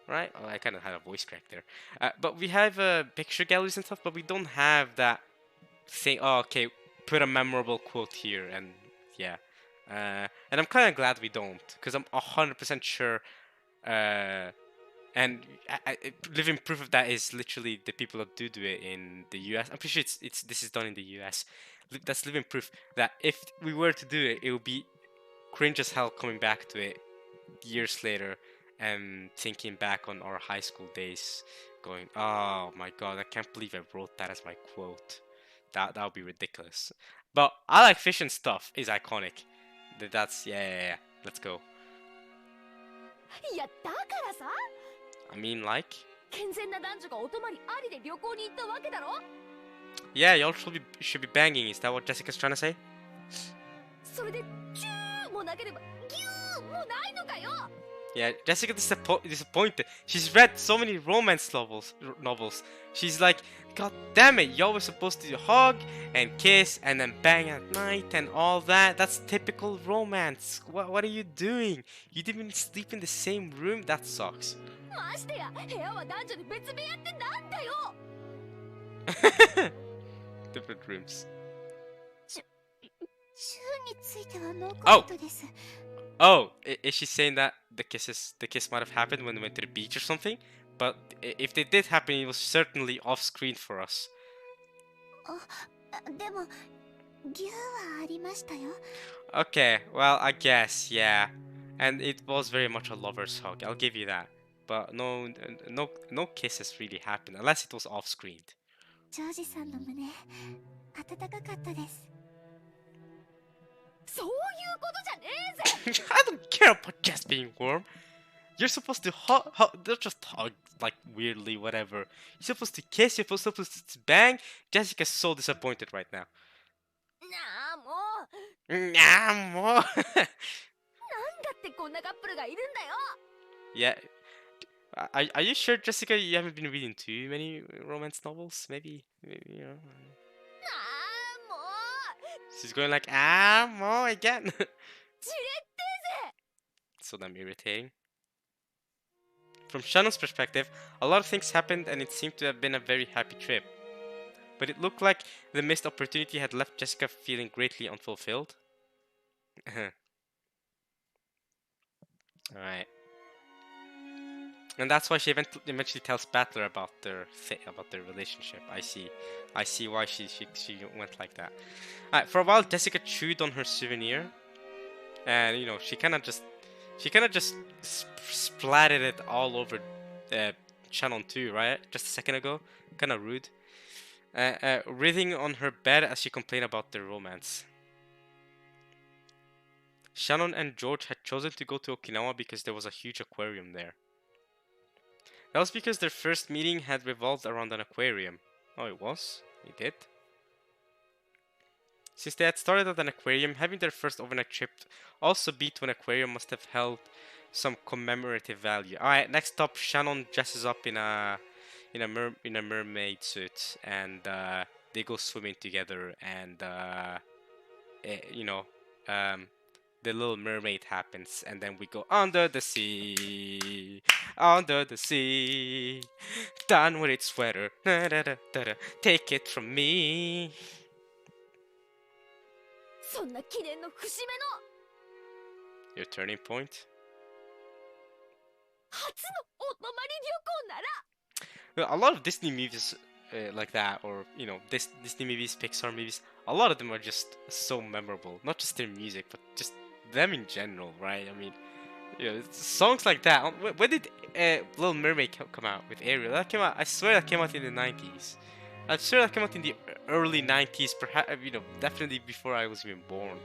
right? Oh, I kind of had a voice crack there. But we have picture galleries and stuff, but we don't have that thing. Oh, okay, put a memorable quote here, and yeah. And I'm kind of glad we don't, because I'm 100% sure. And living proof of that is literally the people that do it in the US. I'm pretty sure this is done in the US. That's living proof that if we were to do it, it would be cringe as hell coming back to it years later and thinking back on our high school days, going, "Oh my god, I can't believe I wrote that as my quote." That would be ridiculous. But I like fish and stuff is iconic. That's yeah. Let's go. いやだからさ I mean, like, 健全な男女がお泊まりありで旅行に行ったわけだろ yeah, y'all should be banging. Is that what Jessica's trying to say? それでチューもなければギューもないのかよ Yeah, Jessica disappointed. She's read so many romance novels. She's like, God damn it, y'all were supposed to hug and kiss and then bang at night and all that. That's typical romance. What are you doing? You didn't even sleep in the same room? That sucks. ましてや部屋は男女に別部屋ってなんだよ Different rooms. チューについてはノーコメントです Oh, is she saying that the kiss might have happened when we went to the beach or something? But if they did happen, it was certainly off screen for us. でもギューはありましたよ Okay, well, I guess, yeah. And it was very much a lover's hug, I'll give you that. But no kisses really happened, unless it was off-screened. ジョージさんの胸温かかったですそういうことじゃねえぜ I don't care about just being warm. You're supposed to hug, not just hug, like, weirdly, whatever. You're supposed to kiss, you're supposed to bang. Jessica's so disappointed right now. なあもう Nah, more. なんだってこんなカップルがいるんだよ Yeah. Are you sure, Jessica, you haven't been reading too many romance novels? Maybe, you know. なあもう She's going like, more again. じれってぜ So damn irritating. From Shannon's perspective, a lot of things happened and it seemed to have been a very happy trip. But it looked like the missed opportunity had left Jessica feeling greatly unfulfilled. Alright. And that's why she eventually tells Battler about their relationship. I see why she went like that. Alright, for a while Jessica chewed on her souvenir, and she kind of just splattered it all over Shannon too, right? Just a second ago, kind of rude. Writhing on her bed as she complained about their romance. Shannon and George had chosen to go to Okinawa because there was a huge aquarium there. That was because their first meeting had revolved around an aquarium. Oh, it was? It did? Since they had started at an aquarium, having their first overnight trip also beat to an aquarium must have held some commemorative value. Alright, next up, Shannon dresses up in a mermaid suit, and they go swimming together, and the Little Mermaid happens, and then we go under the sea, down with its sweater, take it from me. そんな記念の節目の Your turning point? 初のお泊まり旅行なら A lot of Disney movies like that, or Disney movies, Pixar movies, a lot of them are just so memorable. Not just their music, but just them in general, right? I mean, songs like that. When did Little Mermaid come out with Ariel? That came out. I swear that came out in the 90s. I'm sure that came out in the early 90s, perhaps definitely before I was even born.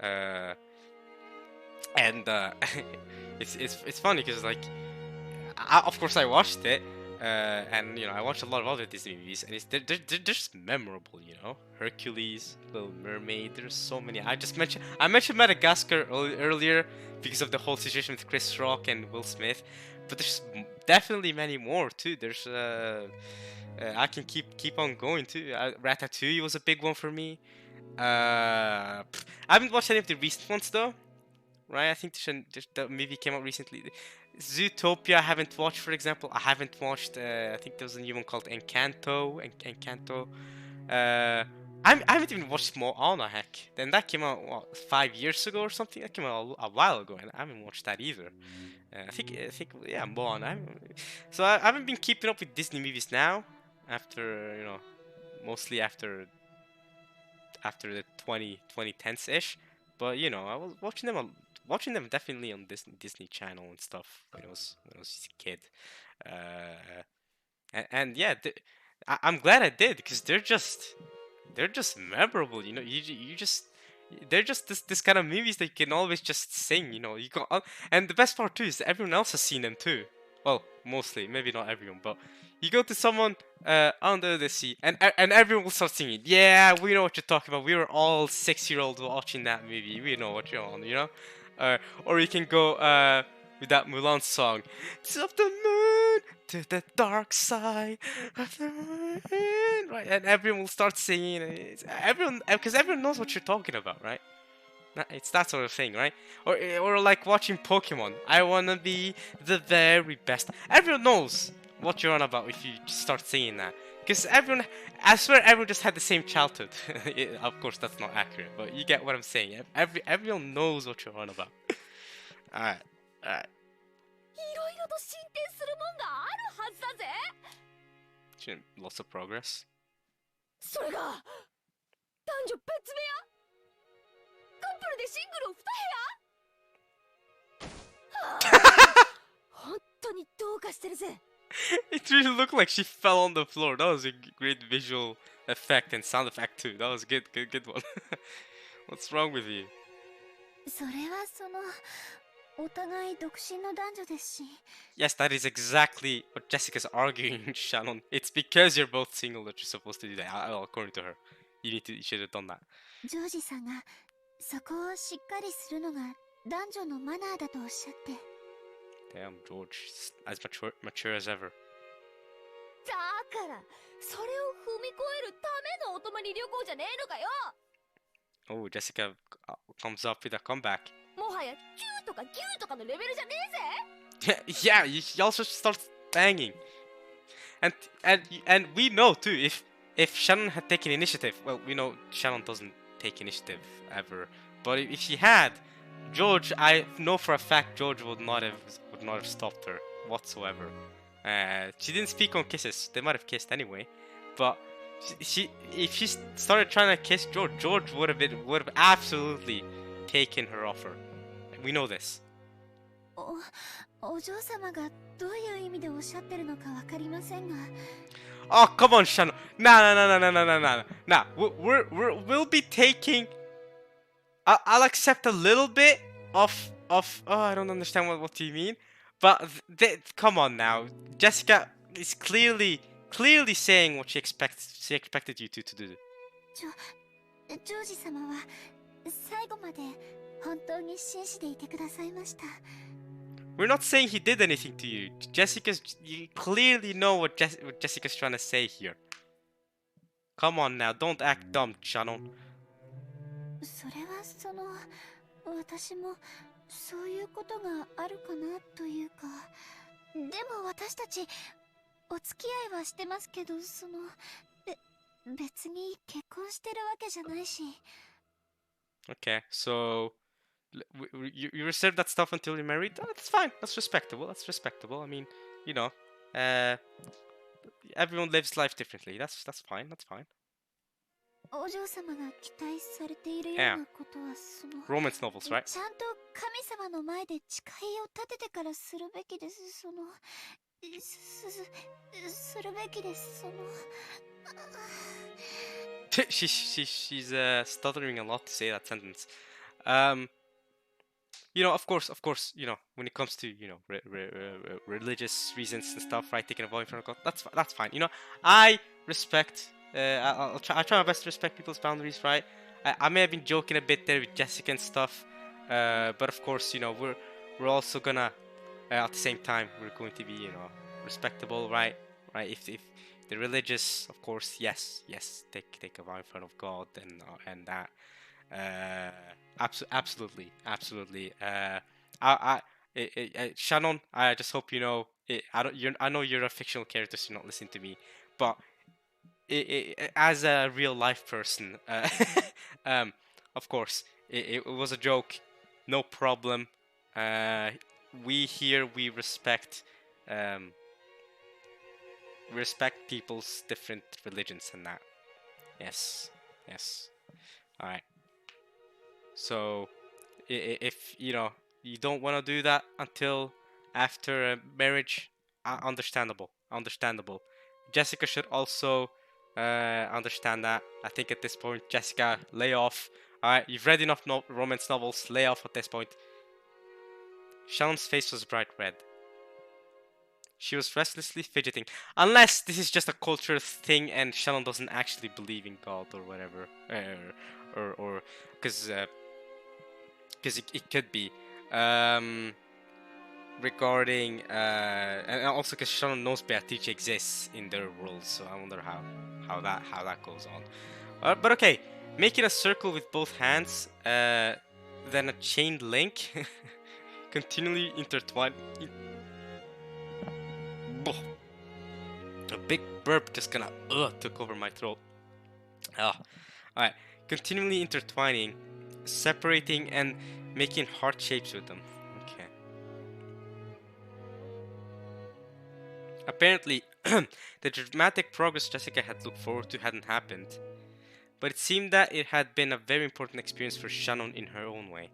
Uh, and it's funny because like of course I watched it, and you know I watched a lot of other Disney movies, and they're just memorable, you know. Hercules, Little Mermaid. There's so many. I mentioned Madagascar earlier because of the whole situation with Chris Rock and Will Smith, but there's definitely many more too. There's I can keep on going too. Ratatouille was a big one for me. I haven't watched any of the recent ones though. Right, I think the movie came out recently. Zootopia, I haven't watched, for example. I haven't watched. I think there was a new one called Encanto. Encanto. I haven't even watched Moana. Heck, then that came out what, 5 years ago or something. That came out a while ago, and I haven't watched that either. I think yeah, Moana. So I haven't been keeping up with Disney movies now. After you know, mostly after the 2010s ish. But you know, I was watching them definitely on Disney Channel and stuff when I was a kid. Uh, and yeah, I'm glad I did because they're just memorable. You know, you just they're just this kind of movies that you can always just sing. You know, you go and the best part too is that everyone else has seen them too. Well, mostly, maybe not everyone, but you go to someone under the sea, and everyone will start singing. Yeah, we know what you're talking about. We were all 6-year-olds watching that movie. We know what you're on, you know. Or you can go with that Mulan song. It's of the moon to the dark side of the moon, right? And everyone will start singing. Everyone, because everyone knows what you're talking about, right? It's that sort of thing, right? Or like watching Pokemon. I wanna be the very best. Everyone knows what you're on about if you just start singing that. Because everyone, I swear, everyone just had the same childhood. Of course, that's not accurate, but you get what I'm saying. Everyone knows what you're on about. Alright, alright. いろいろと進展するもんがあるはずだぜ。 Lots of progress. それが男女別部屋、カップルでシングルを2部屋。本当にどうかしてるぜ。 It really looked like she fell on the floor. That was a great visual effect and sound effect too. That was a good one. What's wrong with you? それはそのお互い独身の男女ですし。 Yes, that is exactly what Jessica's arguing, Shannon. It's because you're both single that you're supposed to do that. Well, according to her, you should have done that. ジョージさんがそこをしっかりするのが男女のマナーだとおっしゃって。 Damn, George, as mature as ever. だからそれを踏み越えるためのお泊まり旅行じゃねえのかよ。 Oh, Jessica comes up with a comeback. もはやキューとかギューとかのレベルじゃねえぜ。 Yeah, he also starts banging. And we know too, if Shannon had taken initiative, well, we know Shannon doesn't take initiative ever. But if she had, George, I know for a fact George would not have stopped her whatsoever. She didn't speak on kisses. They might have kissed anyway, but if she started trying to kiss George, George would have absolutely taken her offer. We know this. お嬢様がどういう意味でおっしゃってるのかわかりませんが。 Oh, come on, Shannon. Nah. We'll be taking. I'll accept a little bit of. Oh, I don't understand what you mean. But come on now. Jessica is clearly saying what she expected you to do. ジョージ様は最後まで本当に真摯でいてくださいました。 We're not saying he did anything to you. You clearly know what Jessica's trying to say here. Come on now, don't act dumb, Shannon. それはその私もそういうことがあるかなというか。でも私たちお付き合いはしてますけど、その別に結婚してるわけじゃないし。 Okay, so you reserve that stuff until you're married? Oh, that's fine. That's respectable. I mean, you know, everyone lives life differently. That's fine. That's fine. お嬢様が期待されているようなことはその Romance novels, right? ちゃんと神様の前で誓いを立ててからするべきです。そのするべきです。その She's stuttering a lot to say that sentence. You know, of course, you know, when it comes to, you know, religious reasons and stuff, right? Taking a vow in front of God, that's fine. You know, I respect. I'll try my best to respect people's boundaries, right? I may have been joking a bit there with Jessica and stuff, but of course, you know, we're also gonna at the same time we're going to be, you know, respectable, right? Right? If the religious, of course, yes, take a vow in front of God and that. Absolutely. Shannon, I just hope you know. I know you're a fictional character, so you're not listening to me, but as a real life person, of course, it was a joke. No problem. Uh, we here um, respect people's different religions and that. Yes. All right. So if you know you don't want to do that until after marriage, understandable. Jessica should also understand that. I think at this point, Jessica, lay off. All right, you've read enough romance novels. Lay off at this point. Shannon's face was bright red. She was restlessly fidgeting. Unless this is just a cultural thing and Shannon doesn't actually believe in God or whatever, or because it could be. Regarding and also because Shannon knows Beatrice exists in their world, so I wonder how that goes on. But okay, making a circle with both hands, then a chained link, continually intertwined. A big burp just kind of took over my throat. All right, continually intertwining, separating, and making heart shapes with them. Okay. Apparently, the dramatic progress Jessica had looked forward to hadn't happened, but it seemed that it had been a very important experience for Shannon in her own way.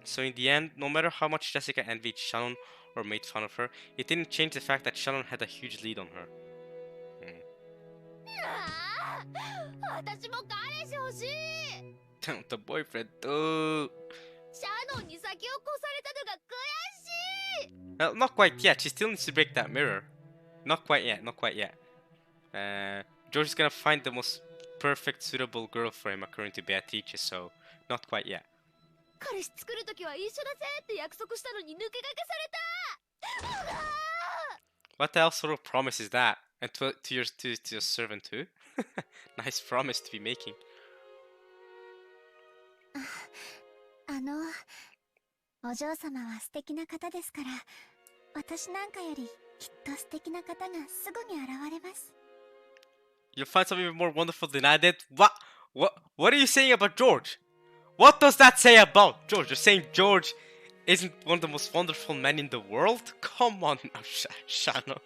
So in the end, no matter how much Jessica envied Shannon or made fun of her, it didn't change the fact that Shannon had a huge lead on her. 私も彼氏欲しい The boyfriend, too. シャノンに先を越されたのが悔しい Well, not quite yet. She still needs to break that mirror. Not quite yet. George is gonna find the most perfect, suitable girl for him according to Beatrice, so not quite yet. 彼氏作るときは一緒だぜって約束したのに抜け駆けされた What the hell sort of promise is that? And to your servant too? Nice promise to be making. お嬢様は素敵な方ですから私なんかよりきっと素敵な方がすぐに現れます You'll find something even more wonderful than I did? What are you saying about George? What does that say about George? You're saying George isn't one of the most wonderful men in the world? Come on now, Shannon.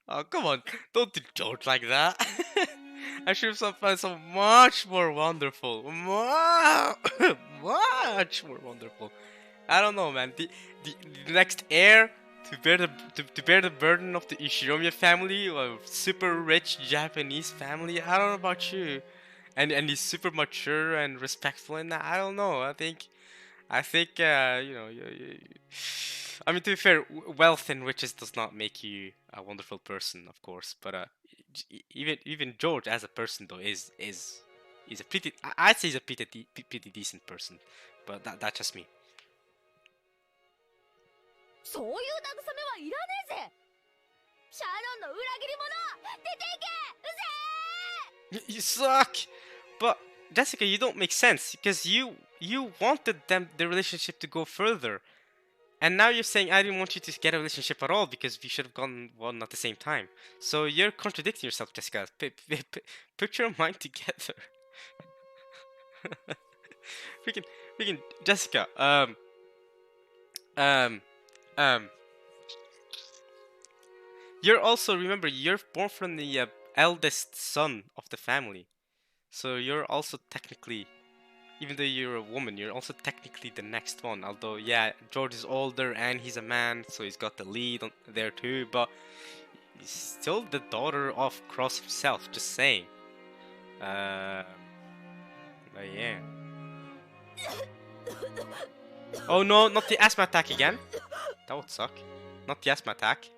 Oh, come on. Don't do George like that. I should have found someone much more wonderful. Much more wonderful. I don't know, man. The next heir to bear the burden of the Ishinomiya family, a super rich Japanese family. I don't know about you, and he's super mature and respectful in that. I don't know. I think you know. I mean, to be fair, wealth and riches does not make you a wonderful person, of course. But even George as a person though is a pretty. I'd say he's a pretty decent person, but that's just me. そういう慰めはいらねえぜシャロンの裏切り者出ていけうぜ You suck. But Jessica, you don't make sense because you wanted the relationship to go further, and now you're saying I didn't want you to get a relationship at all because we should have gone one at the same time. So you're contradicting yourself, Jessica. Put your mind together. freaking Jessica. You're also, remember, you're born from the eldest son of the family. So you're also technically, even though you're a woman, you're also technically the next one. Although, yeah, George is older and he's a man, so he's got the lead there too. But he's still the daughter of Cross himself, just saying. But yeah. Oh no, not the asthma attack again. That would suck. Not the asthma attack.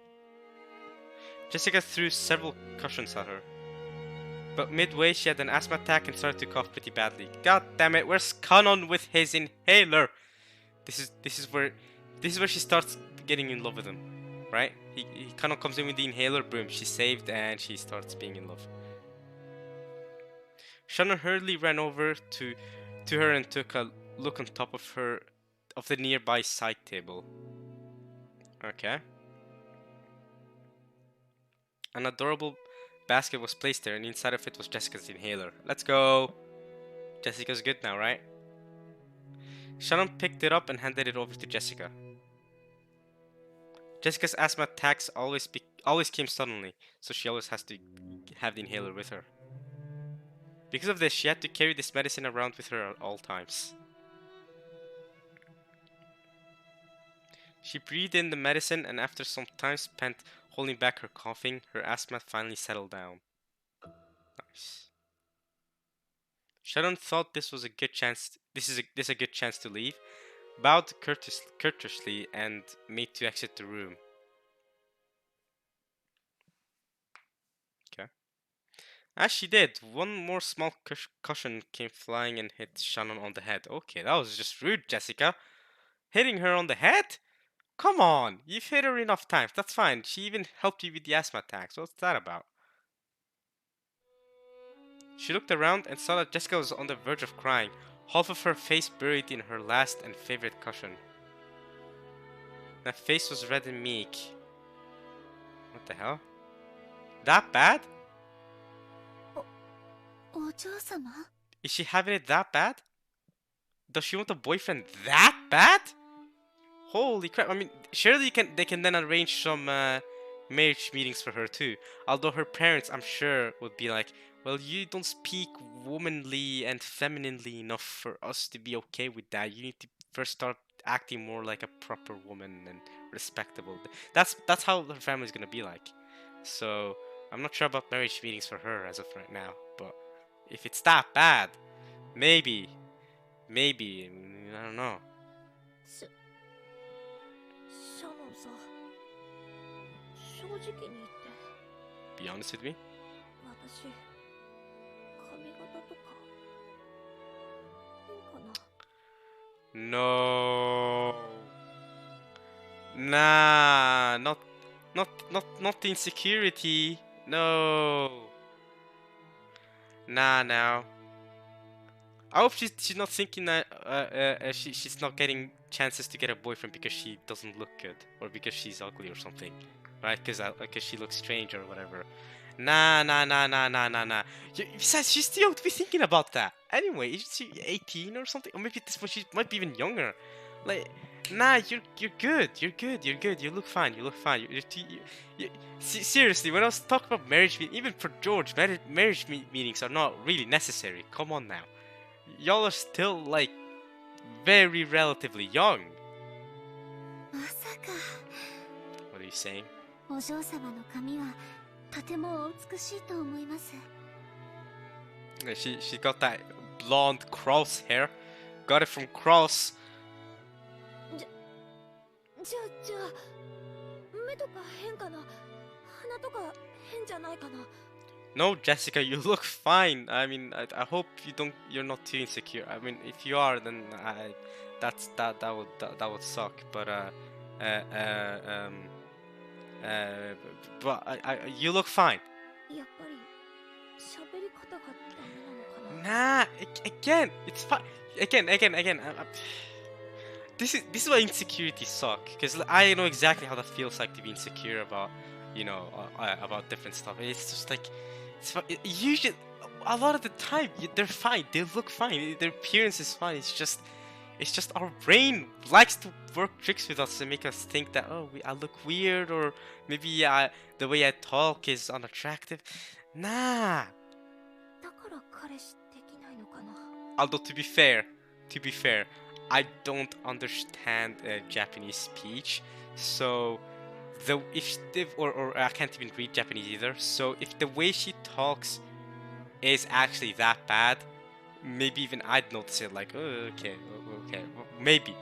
Jessica threw several cushions at her. But midway she had an asthma attack and started to cough pretty badly. God damn it, where's Kanon with his inhaler? This is where she starts getting in love with him. Right? He Kanon comes in with the inhaler, boom, she's saved and she starts being in love. Shannon hurriedly ran over to her and took a look on top of the nearby side table. Okay. An adorable basket was placed there, and inside of it was Jessica's inhaler. Let's go! Jessica's good now, right? Shannon picked it up and handed it over to Jessica. Jessica's asthma attacks always came suddenly, so she always has to have the inhaler with her. Because of this, she had to carry this medicine around with her at all times. She breathed in the medicine, and after some time spent holding back her coughing, her asthma finally settled down. Nice. Sharon thought this was a good chance. This is a good chance to leave. Bowed courteously and made to exit the room. Okay. As she did, one more small cushion came flying and hit Shannon on the head. Okay, that was just rude, Jessica. Hitting her on the head? Come on, you've hit her enough times. That's fine. She even helped you with the asthma attacks. What's that about? She looked around and saw that Jessica was on the verge of crying, half of her face buried in her last and favorite cushion. That face was red and meek. What the hell? That bad? Is she having it that bad? Does she want a boyfriend that bad? Holy crap! I mean, surely they can then arrange some marriage meetings for her too. Although her parents, I'm sure, would be like, "Well, you don't speak womanly and femininely enough for us to be okay with that. You need to first start acting more like a proper woman and respectable." That's how her family's gonna be like. So I'm not sure about marriage meetings for her as of right now. But if it's that bad, maybe, I don't know. Be honest with me. No. Nah, not the insecurity. No. Nah, now. I hope she's not thinking that she's not getting chances to get a boyfriend because she doesn't look good or because she's ugly or something, right? Because she looks strange or whatever. Nah. Besides, she's too young to be thinking about that. Anyway, is she 18 or something? Or maybe this one she might be even younger. Like, nah, you're good. You look fine. Seriously, when I was talking about marriage, even for George, marriage meetings are not really necessary. Come on now. Y'all are still, like, very relatively young. What are you saying? She got that blonde cross hair. Got it from Cross. No, Jessica, you look fine. I mean, I hope you're not too insecure. I mean, if you are, then that would suck. But you look fine. Nah, again, it's fine. Again. This is why insecurities suck. Because I know exactly how that feels like to be insecure about, about different stuff. It's just like, usually, a lot of the time, they're fine. They look fine. Their appearance is fine. It's just our brain likes to work tricks with us and make us think that, I look weird, or maybe the way I talk is unattractive. Nah. Although to be fair, I don't understand Japanese speech, so or I can't even read Japanese either. So if the way she talks is actually that bad, maybe even I'd notice it like, oh, okay, maybe.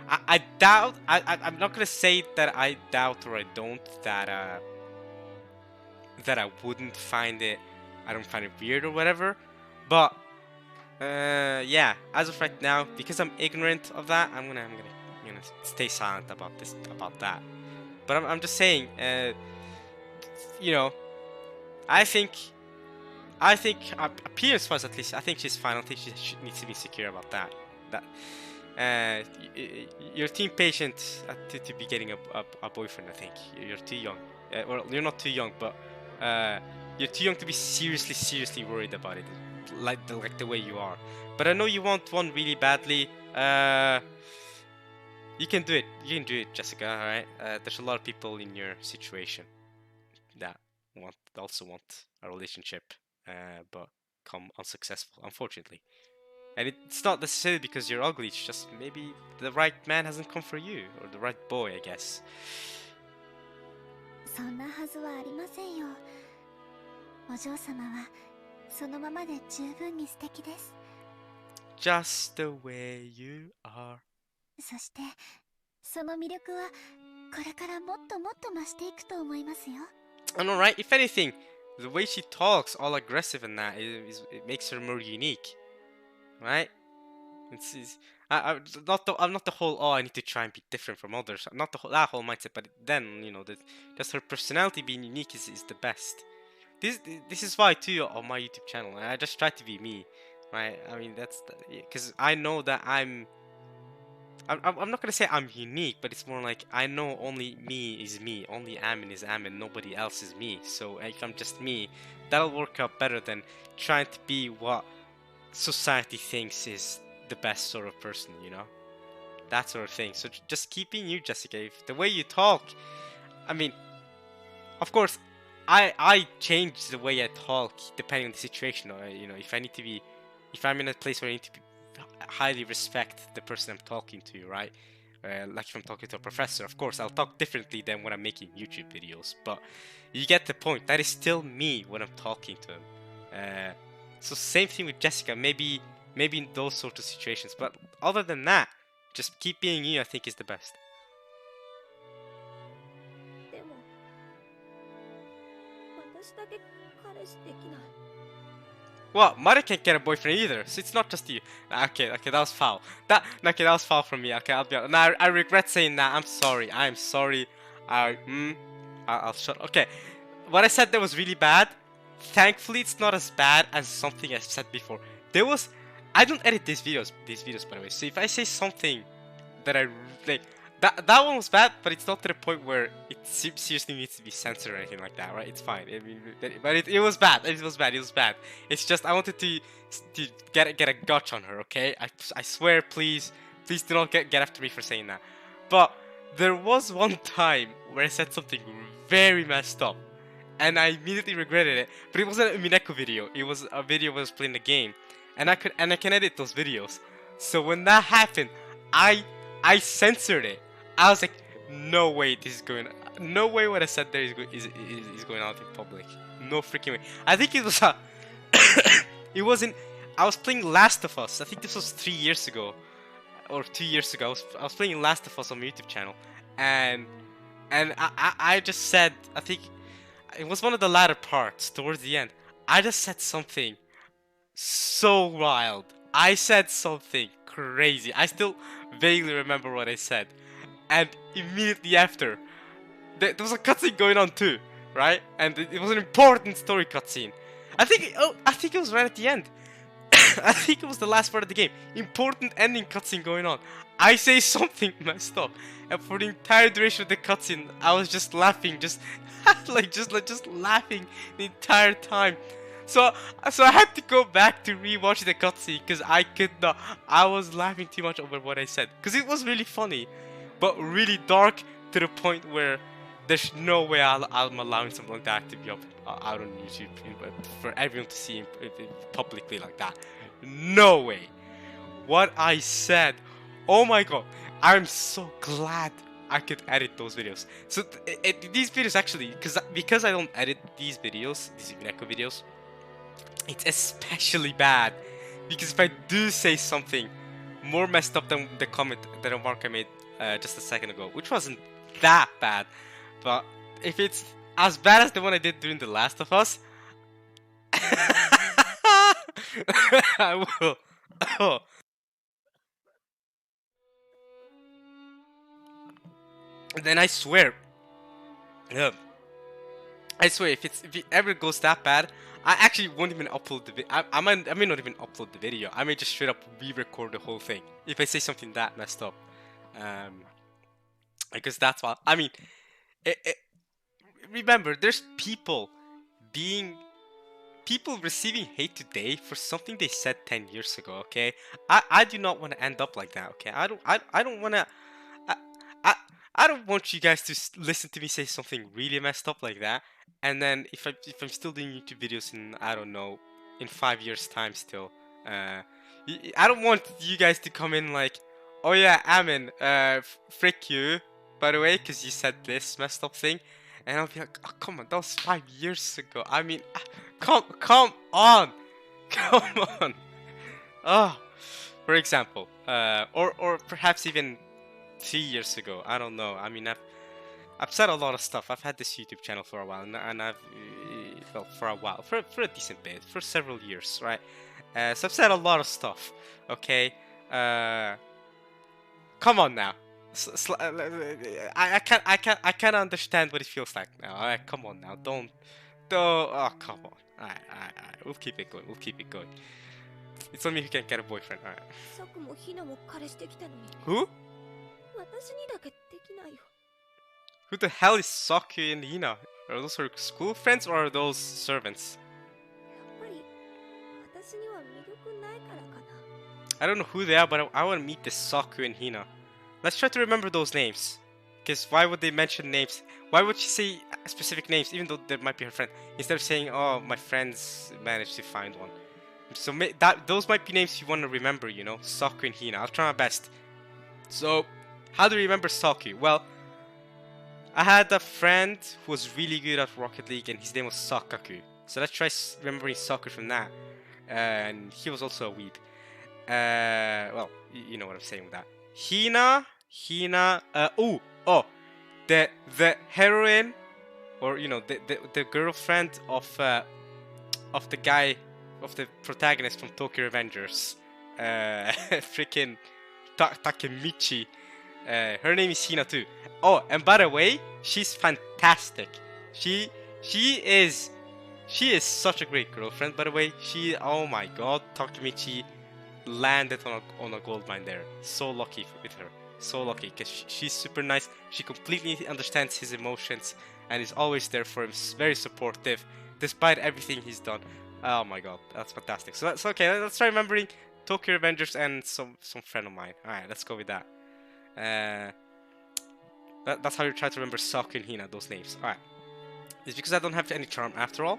I doubt. I'm not gonna say that I doubt or I don't that I wouldn't find it. I don't find it weird or whatever, but yeah. As of right now, because I'm ignorant of that, I'm gonna stay silent about that. But I'm just saying, you know, I think appearance-wise at least, I think she's fine. I think she needs to be secure about that. You're too impatient to be getting a boyfriend. I think you're too young. Well, you're not too young, but you're too young to be seriously worried about it, like the way you are. But I know you want one really badly. You can do it. You can do it, Jessica. All right. There's a lot of people in your situation that also want a relationship, but come unsuccessful, unfortunately. And it's not necessarily because you're ugly. It's just maybe the right man hasn't come for you, or the right boy, I guess. そんなはずはありませんよ。お嬢様はそのままで十分に素敵です。Just the way you are. そしてその魅力はこれからもっともっと増していくと思いますよ。I know, right? If anything, the way she talks, all aggressive and that, it makes her more unique, right? I'm not the whole, oh, I need to try and be different from others. Not that whole mindset, but then, you know, just her personality being unique is the best. This is why too on my YouTube channel, I just try to be me, right? I mean, that's because I know that I'm not gonna say I'm unique, but it's more like I know only me is me, only Amin is Amin, nobody else is me. So if I'm just me, that'll work out better than trying to be what society thinks is the best sort of person, you know? That sort of thing. So just keep being you, Jessica. If the way you talk, I mean, of course, I change the way I talk depending on the situation. Or, you know, if I'm in a place where I need to highly respect the person I'm talking to, right? Like if I'm talking to a professor, of course, I'll talk differently than when I'm making YouTube videos. But you get the point. That is still me when I'm talking to him. So same thing with Jessica. Maybe in those sort of situations. But other than that, just keep being you. I think is the best. でも私だけ彼氏できない。 Well, Mara can't get a boyfriend either, so it's not just you. Okay, that was foul. That was foul from me. Okay, I'll be honest. Now I regret saying that. I'm sorry. I'll shut. Okay, what I said that was really bad. Thankfully, it's not as bad as something I said before. I don't edit these videos by the way. So if I say something that I like, that one was bad, but it's not to the point where it seriously needs to be censored or anything like that, right? It's fine. I mean, but it was bad. It was bad. It's just I wanted to get a gotch on her, okay? I swear, please do not get after me for saying that. But there was one time where I said something very messed up, and I immediately regretted it. But it wasn't an Umineko video. It was a video where I was playing the game, and I can edit those videos. So when that happened, I censored it. I was like, no way this is going. No way what I said there is going out in public. No freaking way. I think it was it wasn't. I was playing Last of Us. I think this was 3 years ago, or 2 years ago. I was playing Last of Us on my YouTube channel, and I just said, I think it was one of the latter parts towards the end. I just said something so wild. I said something crazy. I still vaguely remember what I said. And immediately after, there was a cutscene going on too, right? And it was an important story cutscene. I think it was right at the end. I think it was the last part of the game. Important ending cutscene going on. I say something messed up, and for the entire duration of the cutscene, I was just laughing, just laughing the entire time. So I had to go back to rewatch the cutscene because I could not. I was laughing too much over what I said because it was really funny, but really dark to the point where there's no way I'm allowing something like that to be up out on YouTube for everyone to see publicly like that. No way. What I said. Oh my god. I'm so glad I could edit those videos. So these videos actually, because I don't edit these videos, these Umineko videos, It's especially bad because if I do say something more messed up than the comment that a mark I made just a second ago, which wasn't that bad, but if it's as bad as the one I did during The Last of Us, I will. Oh. Then I swear, I swear, if it ever goes that bad, I actually won't even upload the video. I may not even upload the video. I may just straight up re-record the whole thing if I say something that messed up. Because that's what I mean. Remember, there's people receiving hate today for something they said 10 years ago. Okay, I do not want to end up like that. Okay, I don't want to. I, I I don't want you guys to listen to me say something really messed up like that, and then if I'm still doing YouTube videos in, I don't know, in 5 years time still, I don't want you guys to come in like, oh yeah, Amin, frick you, by the way, because you said this messed up thing, and I'll be like, oh come on, that was 5 years ago. I mean, come on, come on. Oh, for example, or perhaps even 3 years ago. I don't know. I mean, I've said a lot of stuff. I've had this YouTube channel for a while, and I've well, for a while, for a decent bit, for several years, right? So I've said a lot of stuff. Okay, come on now. I can't understand what it feels like now. Alright, come on now. Don't. Oh, come on. Alright. We'll keep it going. We'll keep it going. It's only who can get a boyfriend. Alright. サクもヒナも彼氏できたのに Who? 私にだけできないよ Who the hell is Saku and Hina? Are those her school friends or are those servants? やっぱり私には魅力ないからかな I don't know who they are, but I want to meet this Saku and Hina. Let's try to remember those names. Because why would they mention names? Why would she say specific names, even though they might be her friend? Instead of saying, oh, my friends managed to find one. So those might be names you want to remember, you know? Saku and Hina. I'll try my best. So, how do you remember Saku? Well, I had a friend who was really good at Rocket League and his name was Sakaku. So let's try remembering Saku from that. And he was also a weeb. Well, you know what I'm saying with that. Hina, the heroine, or you know, the girlfriend of the guy, of the protagonist from Tokyo Revengers, freaking Takemichi. Her name is Hina too. Oh, and by the way, she's fantastic. She is such a great girlfriend. By the way, oh my god, Takemichi landed on a gold mine there. So lucky with her. So lucky because she's super nice. She completely understands his emotions and is always there for him. Very supportive despite everything he's done. Oh my god, that's fantastic. So that's okay. Let's try remembering Tokyo Revengers and some friend of mine. All right, let's go with that. That's how you try to remember Saku and Hina, those names. Alright. It's because I don't have any charm after all.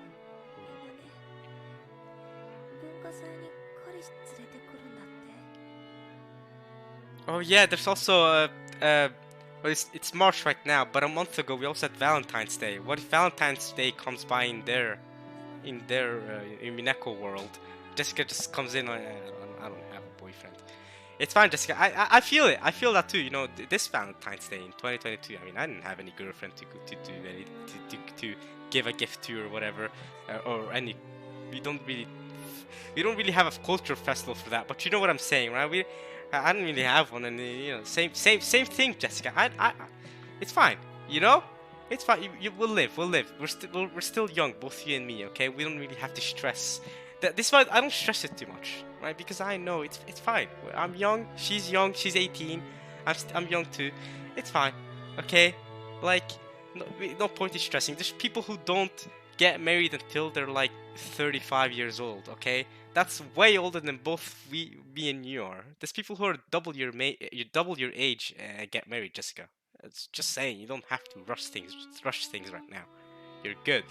文化祭に彼氏連れてくるんだって Oh yeah, there's also well, it's March right now, but a month ago we also had Valentine's Day. What if Valentine's Day comes by in their Umineko world? Jessica just comes in. I don't have a boyfriend. It's fine, Jessica. I feel it. I feel that too. You know, this Valentine's Day in 2022. I mean, I didn't have any girlfriend to give a gift to or whatever, or any. We don't really have a culture festival for that. But you know what I'm saying, right? I don't really have one, and you know, same thing, Jessica. It's fine. You know, it's fine. We'll live. We're still young, both you and me. Okay, we don't really have to stress. This why I don't stress it too much, right? Because I know it's fine. I'm young. She's young. She's 18. I'm young too. It's fine. Okay, like no point in stressing. There's people who don't get married until they're like 35 years old. Okay, that's way older than both me and you are. There's people who are double your age and get married, Jessica. It's just saying, you don't have to rush things right now. You're good.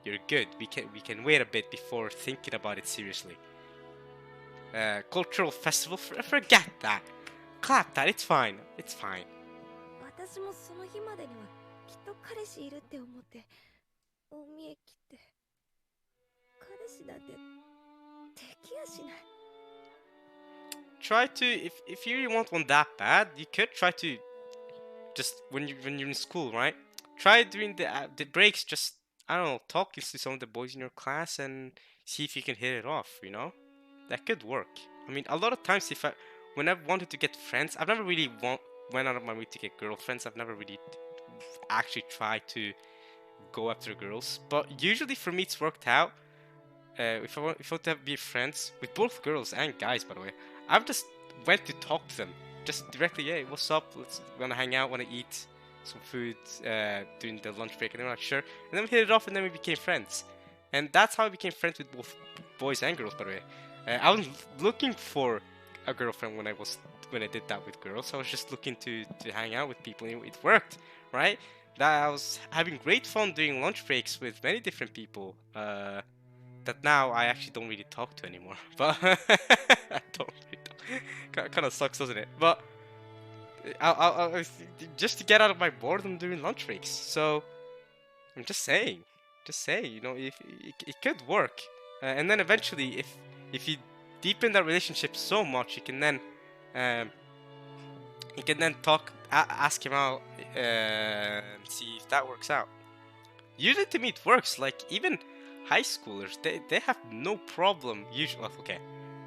You're good. We can wait a bit before thinking about it seriously. Cultural festival, forget that. Clap that. It's fine. It's fine. 私もその日までにはきっと彼氏いるって思って大見え切って彼氏しなんてできやしない。 Try to, if you really want one that bad, you could try to just when you're in school, right? Try during the breaks, just I don't know, talk to some of the boys in your class and see if you can hit it off. You know, that could work. I mean, a lot of times when I've wanted to get friends, I've never really went out of my way to get girlfriends. I've never really actually tried to go after girls, but usually for me it's worked out. If I want to be friends with both girls and guys, by the way, I've just went to talk to them, just directly. Hey, what's up? Wanna hang out? Wanna eat some food during the lunch break? And they're like, sure. And then we hit it off, and then we became friends. And that's how I became friends with both boys and girls, by the way. I was looking for a girlfriend when I did that with girls. I was just looking to hang out with people. And it worked, right? That I was having great fun doing lunch breaks with many different people. That now I actually don't really talk to anymore. But I don't really talk. Kind of sucks, doesn't it? But I'll just to get out of my boredom during lunch breaks. So I'm just saying, you know, if it could work, and then eventually, if you deepen that relationship so much, you can then ask him out, and see if that works out. Usually to me it works. Like even high schoolers, they have no problem. Usually, well, okay,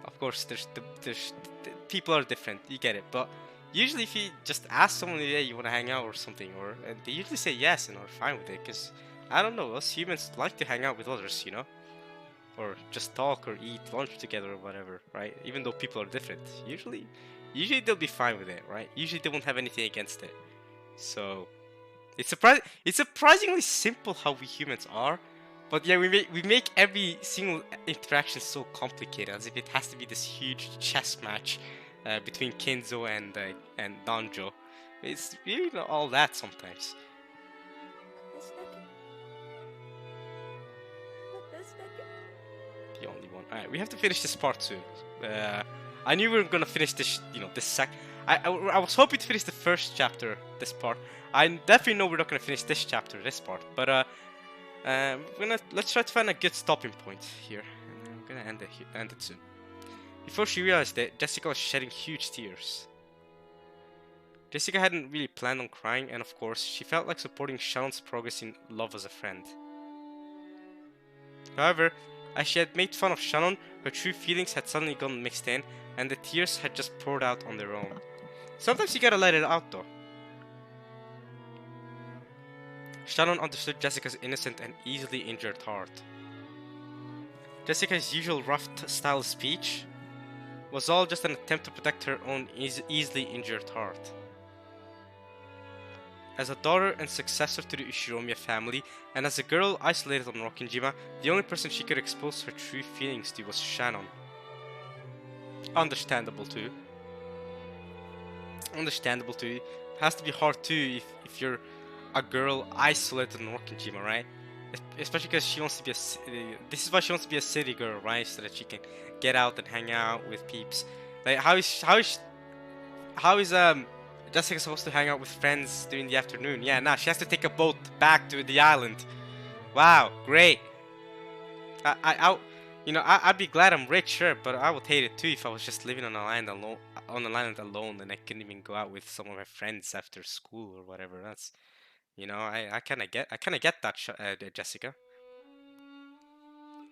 of course there's people are different. You get it, but usually if you just ask someone, yeah, you want to hang out or something, or and they usually say yes and are fine with it, because I don't know, us humans like to hang out with others, you know, or just talk or eat lunch together or whatever, right? Even though people are different, usually they'll be fine with it, right? Usually they won't have anything against it. So it's surprisingly simple how we humans are, but yeah, we make every single interaction so complicated, as if it has to be this huge chess match between Kenzo and Danjo. It's really not all that sometimes. 私だけ The only one. Alright, we have to finish this part soon. I knew we were gonna finish this, I was hoping to finish the first chapter, this part. I definitely know we're not gonna finish this chapter, this part. But let's try to find a good stopping point here. And I'm gonna end it soon. Before she realized it, Jessica was shedding huge tears. Jessica hadn't really planned on crying, and of course, she felt like supporting Shannon's progress in love as a friend. However, as she had made fun of Shannon, her true feelings had suddenly gone mixed in, and the tears had just poured out on their own. Sometimes you gotta let it out though. Shannon understood Jessica's innocent and easily injured heart. Jessica's usual rough style of speech was all just an attempt to protect her own easily injured heart. As a daughter and successor to the Ushiromiya family, and as a girl isolated on Rokkenjima, the only person she could expose her true feelings to was Shannon. Understandable too. It has to be hard too if you're a girl isolated on Rokkenjima, right? Especially because she wants to be this is why she wants to be a city girl, right? So that she can get out and hang out with peeps. Like how is Jessica supposed to hang out with friends during the afternoon? Yeah, nah, she has to take a boat back to the island. Wow, great. I'd be glad I'm rich, sure, but I would hate it too if I was just living on an island alone, and I couldn't even go out with some of my friends after school or whatever. That's, I kind of get that, Jessica.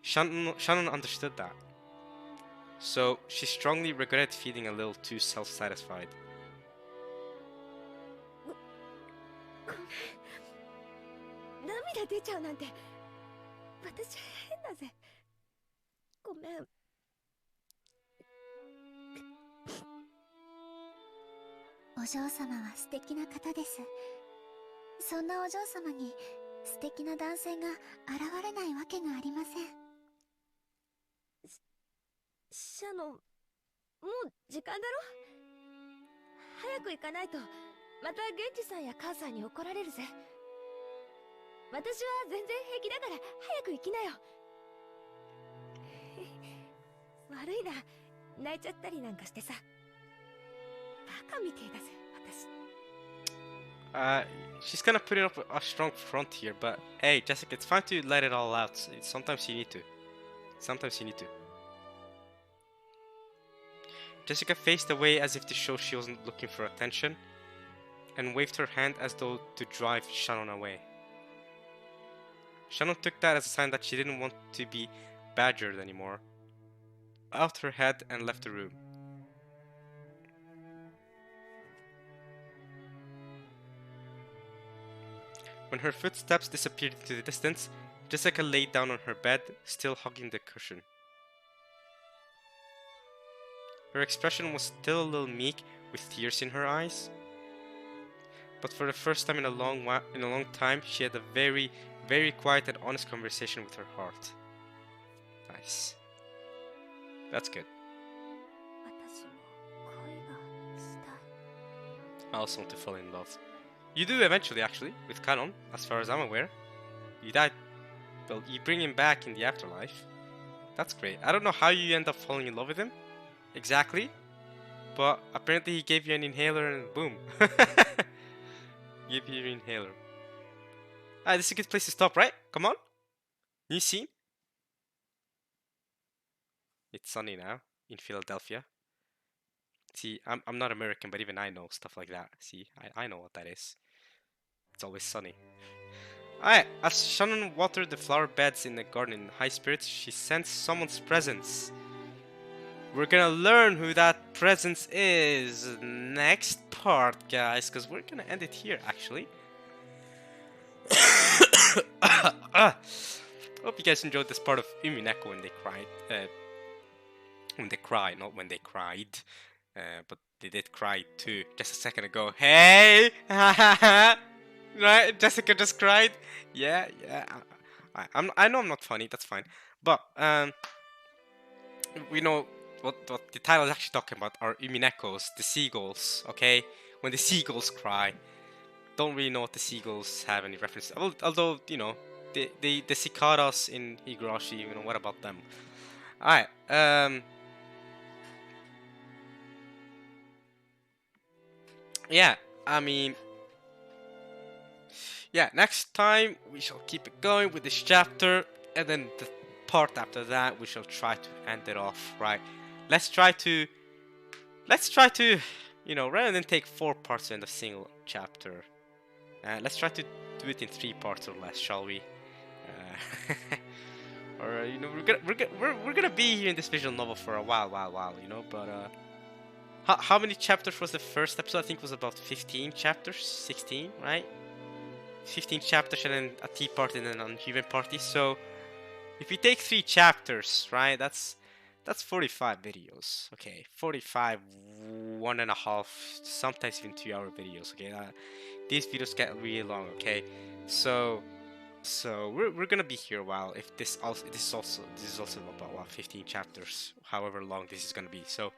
Shannon understood that, so she strongly regretted feeling a little too self-satisfied. ごめん、涙出ちゃうなんて私変だぜ。ごめん。お嬢様は素敵な方です。そんなお嬢様に素敵な男性が現れないわけがありません。シャノン、もう時間だろ。早く行かないとまたゲンジさんや母さんに怒られるぜ。私は全然平気だから早く行きなよ。悪いな、泣いちゃったりなんかしてさ。バカみてえだぜ、私。She's kind of putting up a strong front here, but hey, Jessica, it's fine to let it all out. Sometimes you need to. Sometimes you need to. Jessica faced away as if to show she wasn't looking for attention, and waved her hand as though to drive Shannon away. Shannon took that as a sign that she didn't want to be badgered anymore, out her head, and left the room. When her footsteps disappeared into the distance, Jessica lay down on her bed, still hugging the cushion. Her expression was still a little meek, with tears in her eyes. But for the first time in a long time, she had a very, very quiet and honest conversation with her heart. Nice. That's good. 私も恋がしたい。 I also want to fall in love. You do eventually, actually, with Canon, as far as I'm aware. You died. Well, you bring him back in the afterlife. That's great. I don't know how you end up falling in love with him, exactly, but apparently he gave you an inhaler and boom. Give you your inhaler. Ah, this is a good place to stop, right? Come on. New scene. It's sunny now in Philadelphia. See, I'm not American, but even I know stuff like that. See, I know what that is. It's always sunny. Alright, as Shannon watered the flower beds in the garden in high spirits, she sensed someone's presence. We're gonna learn who that presence is next part, guys, because we're gonna end it here, actually. Hope you guys enjoyed this part of Umineko when they cried. When they cried, not when they cried. But they did cry too, just a second ago. Hey! Right? Jessica just cried. Yeah. I know I'm not funny, that's fine. But, we know what the title is actually talking about are Uminekos, the seagulls, okay? When the seagulls cry. Don't really know what the seagulls have any reference. Although, you know, the cicadas in Higurashi, you know, what about them? Alright, yeah, I mean, yeah, next time we shall keep it going with this chapter, and then the part after that we shall try to end it off, right? Let's try to, you know, rather than take 4 parts in a single chapter, let's try to do it in 3 parts or less, shall we? Or you know, we're gonna be here in this visual novel for a while, you know, but how many chapters was the first episode? I think it was about 15 chapters, 16, right? 15 chapters and then a tea party and then an human party. So if we take 3 chapters, right, that's 45 videos. Okay, 45 1.5, sometimes even 2-hour videos. Okay, these videos get really long. Okay, so we're gonna be here a while. If this is also about 15 chapters, however long this is gonna be. So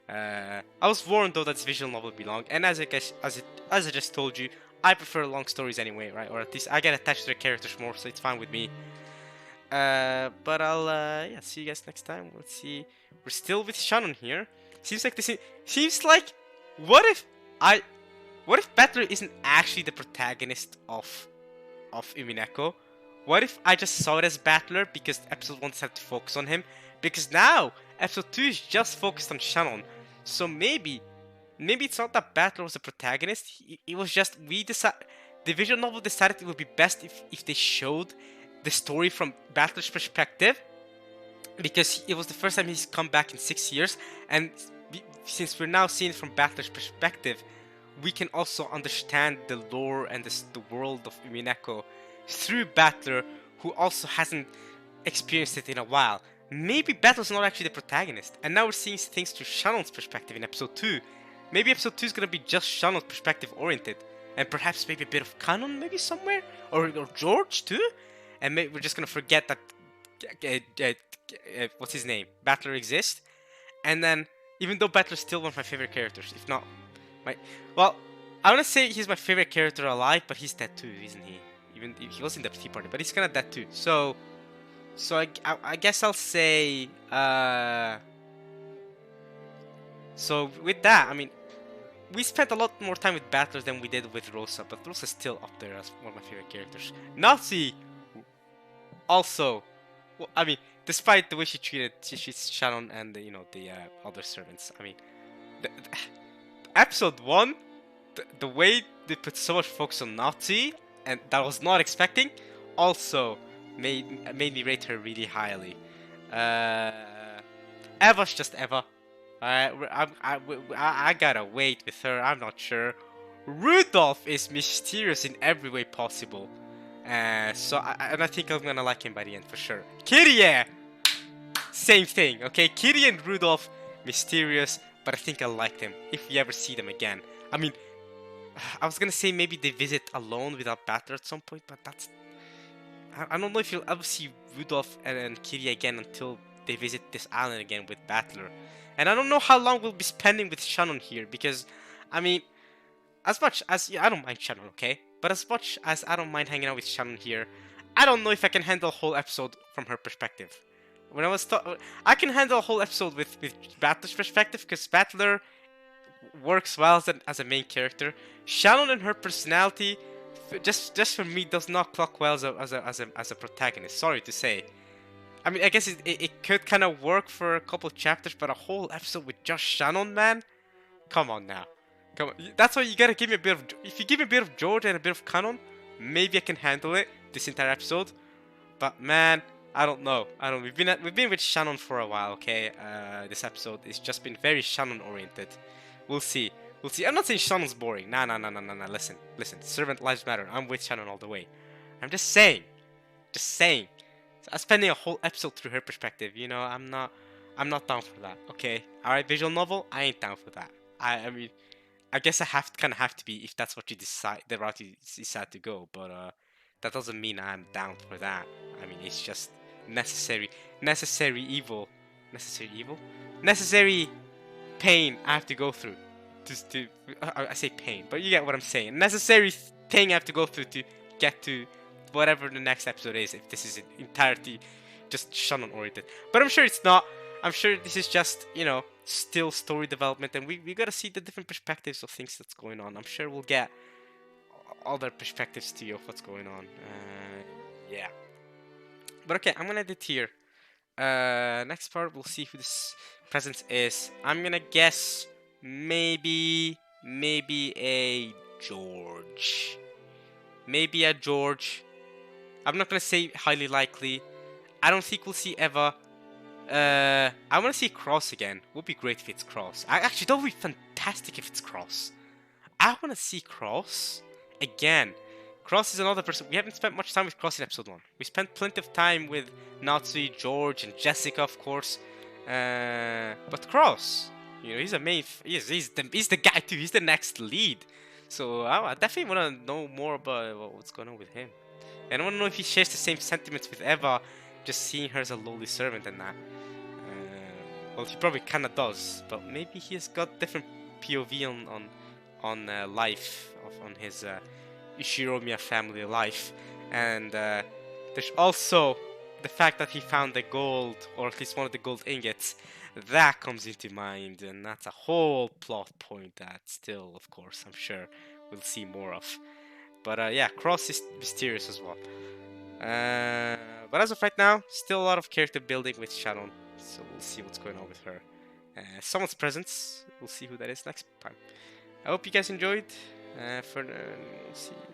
I was warned though that this visual novel would be long, and as I just told you, I prefer long stories anyway, right? Or at least I get attached to the characters more, so it's fine with me. But I'll yeah, see you guys next time. Let's see. We're still with Shannon here. Seems like what if Battler isn't actually the protagonist of Umineko? What if I just saw it as Battler because episode 1 decided to focus on him? Because now episode 2 is just focused on Shannon. So maybe it's not that Battler was the protagonist. It was just the visual novel decided it would be best if they showed the story from Battler's perspective, because it was the first time he's come back in 6 years, and since we're now seeing it from Battler's perspective, we can also understand the lore and the world of Umineko through Battler, who also hasn't experienced it in a while. Maybe Battler's not actually the protagonist, and now we're seeing things through Shannon's perspective in episode 2. Maybe episode 2 is gonna be just Shannon's perspective oriented, and perhaps maybe a bit of canon maybe somewhere, or George too, and maybe we're just gonna forget that what's his name, Battler exists, and then even though Battler's still one of my favorite characters, if not well, I wanna say he's my favorite character alive, but he's dead too, isn't he? Even if he was in the tea party, but he's kinda dead too. So I guess I'll say so with that, I mean, we spent a lot more time with Battlers than we did with Rosa, but Rosa's still up there as one of my favorite characters. Nazi also Well, I mean, despite the way she treated Shannon and the, the other servants, I mean, the episode one, the way they put so much focus on Nazi, and that I was not expecting, also made me rate her really highly. Eva's just Eva. I gotta wait with her. I'm not sure. Rudolph is mysterious in every way possible. And I think I'm gonna like him by the end for sure. Kyrie! Same thing, okay? Kyrie and Rudolph, mysterious, but I think I liked him if we ever see them again. I mean, I was gonna say maybe they visit alone without Battler at some point, but that's... I don't know if you'll ever see Rudolph and Kyrie again until they visit this island again with Battler. And I don't know how long we'll be spending with Shannon here, because, I mean, as much as... I don't mind Shannon, okay? But as much as I don't mind hanging out with Shannon here, I don't know if I can handle a whole episode from her perspective. When I can handle a whole episode with Battler's perspective, because Battler works well as a main character. Shannon and her personality, just for me, does not clock well as a protagonist. Sorry to say. I mean, I guess it could kind of work for a couple of chapters, but a whole episode with just Shannon, man? Come on now. Come on. That's why you gotta give me a bit of... If you give me a bit of George and a bit of canon, maybe I can handle it this entire episode. But man, I don't know. We've been with Shannon for a while, okay? This episode has just been very Shannon oriented. We'll see. I'm not saying Shannon's boring. Nah. Listen. Servant lives matter. I'm with Shannon all the way. I'm just saying. So spending a whole episode through her perspective, I'm not down for that. Okay. All right. Visual novel. I ain't down for that. I mean, I guess I have to be if that's what you decide, the route you decide to go. But that doesn't mean I'm down for that. I mean, it's just necessary evil, necessary pain I have to go through. I say pain, but you get what I'm saying. Necessary thing I have to go through to get to whatever the next episode is. If this is entirety just Shannon oriented, but I'm sure it's not. I'm sure this is just still story development, and we gotta see the different perspectives of things that's going on. I'm sure we'll get other perspectives to you of what's going on. Yeah. But okay, I'm gonna end it here. Next part, we'll see who this presence is. I'm gonna guess maybe a George. Maybe a George. I'm not gonna say highly likely. I don't think we'll see Eva. I want to see Cross again. Would be great if it's Cross. Actually, that would be fantastic if it's Cross. I want to see Cross again. Cross is another person. We haven't spent much time with Cross in episode 1. We spent plenty of time with Natsui, George, and Jessica, of course. But Cross, he's a main. He's the guy too. He's the next lead. So I definitely want to know more about what's going on with him. And I want to know if he shares the same sentiments with Eva, just seeing her as a lowly servant and that. Well, he probably kind of does, but maybe he's got different POV on life, on his Ishiromiya family life. And there's also the fact that he found the gold, or at least one of the gold ingots. That comes into mind, and that's a whole plot point that still, of course, I'm sure we'll see more of. But yeah, Cross is mysterious as well. But as of right now, still a lot of character building with Shannon, so we'll see what's going on with her. Someone's presence, we'll see who that is next time. I hope you guys enjoyed.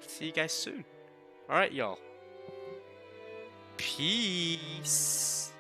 See you guys soon. Alright, y'all. Peace.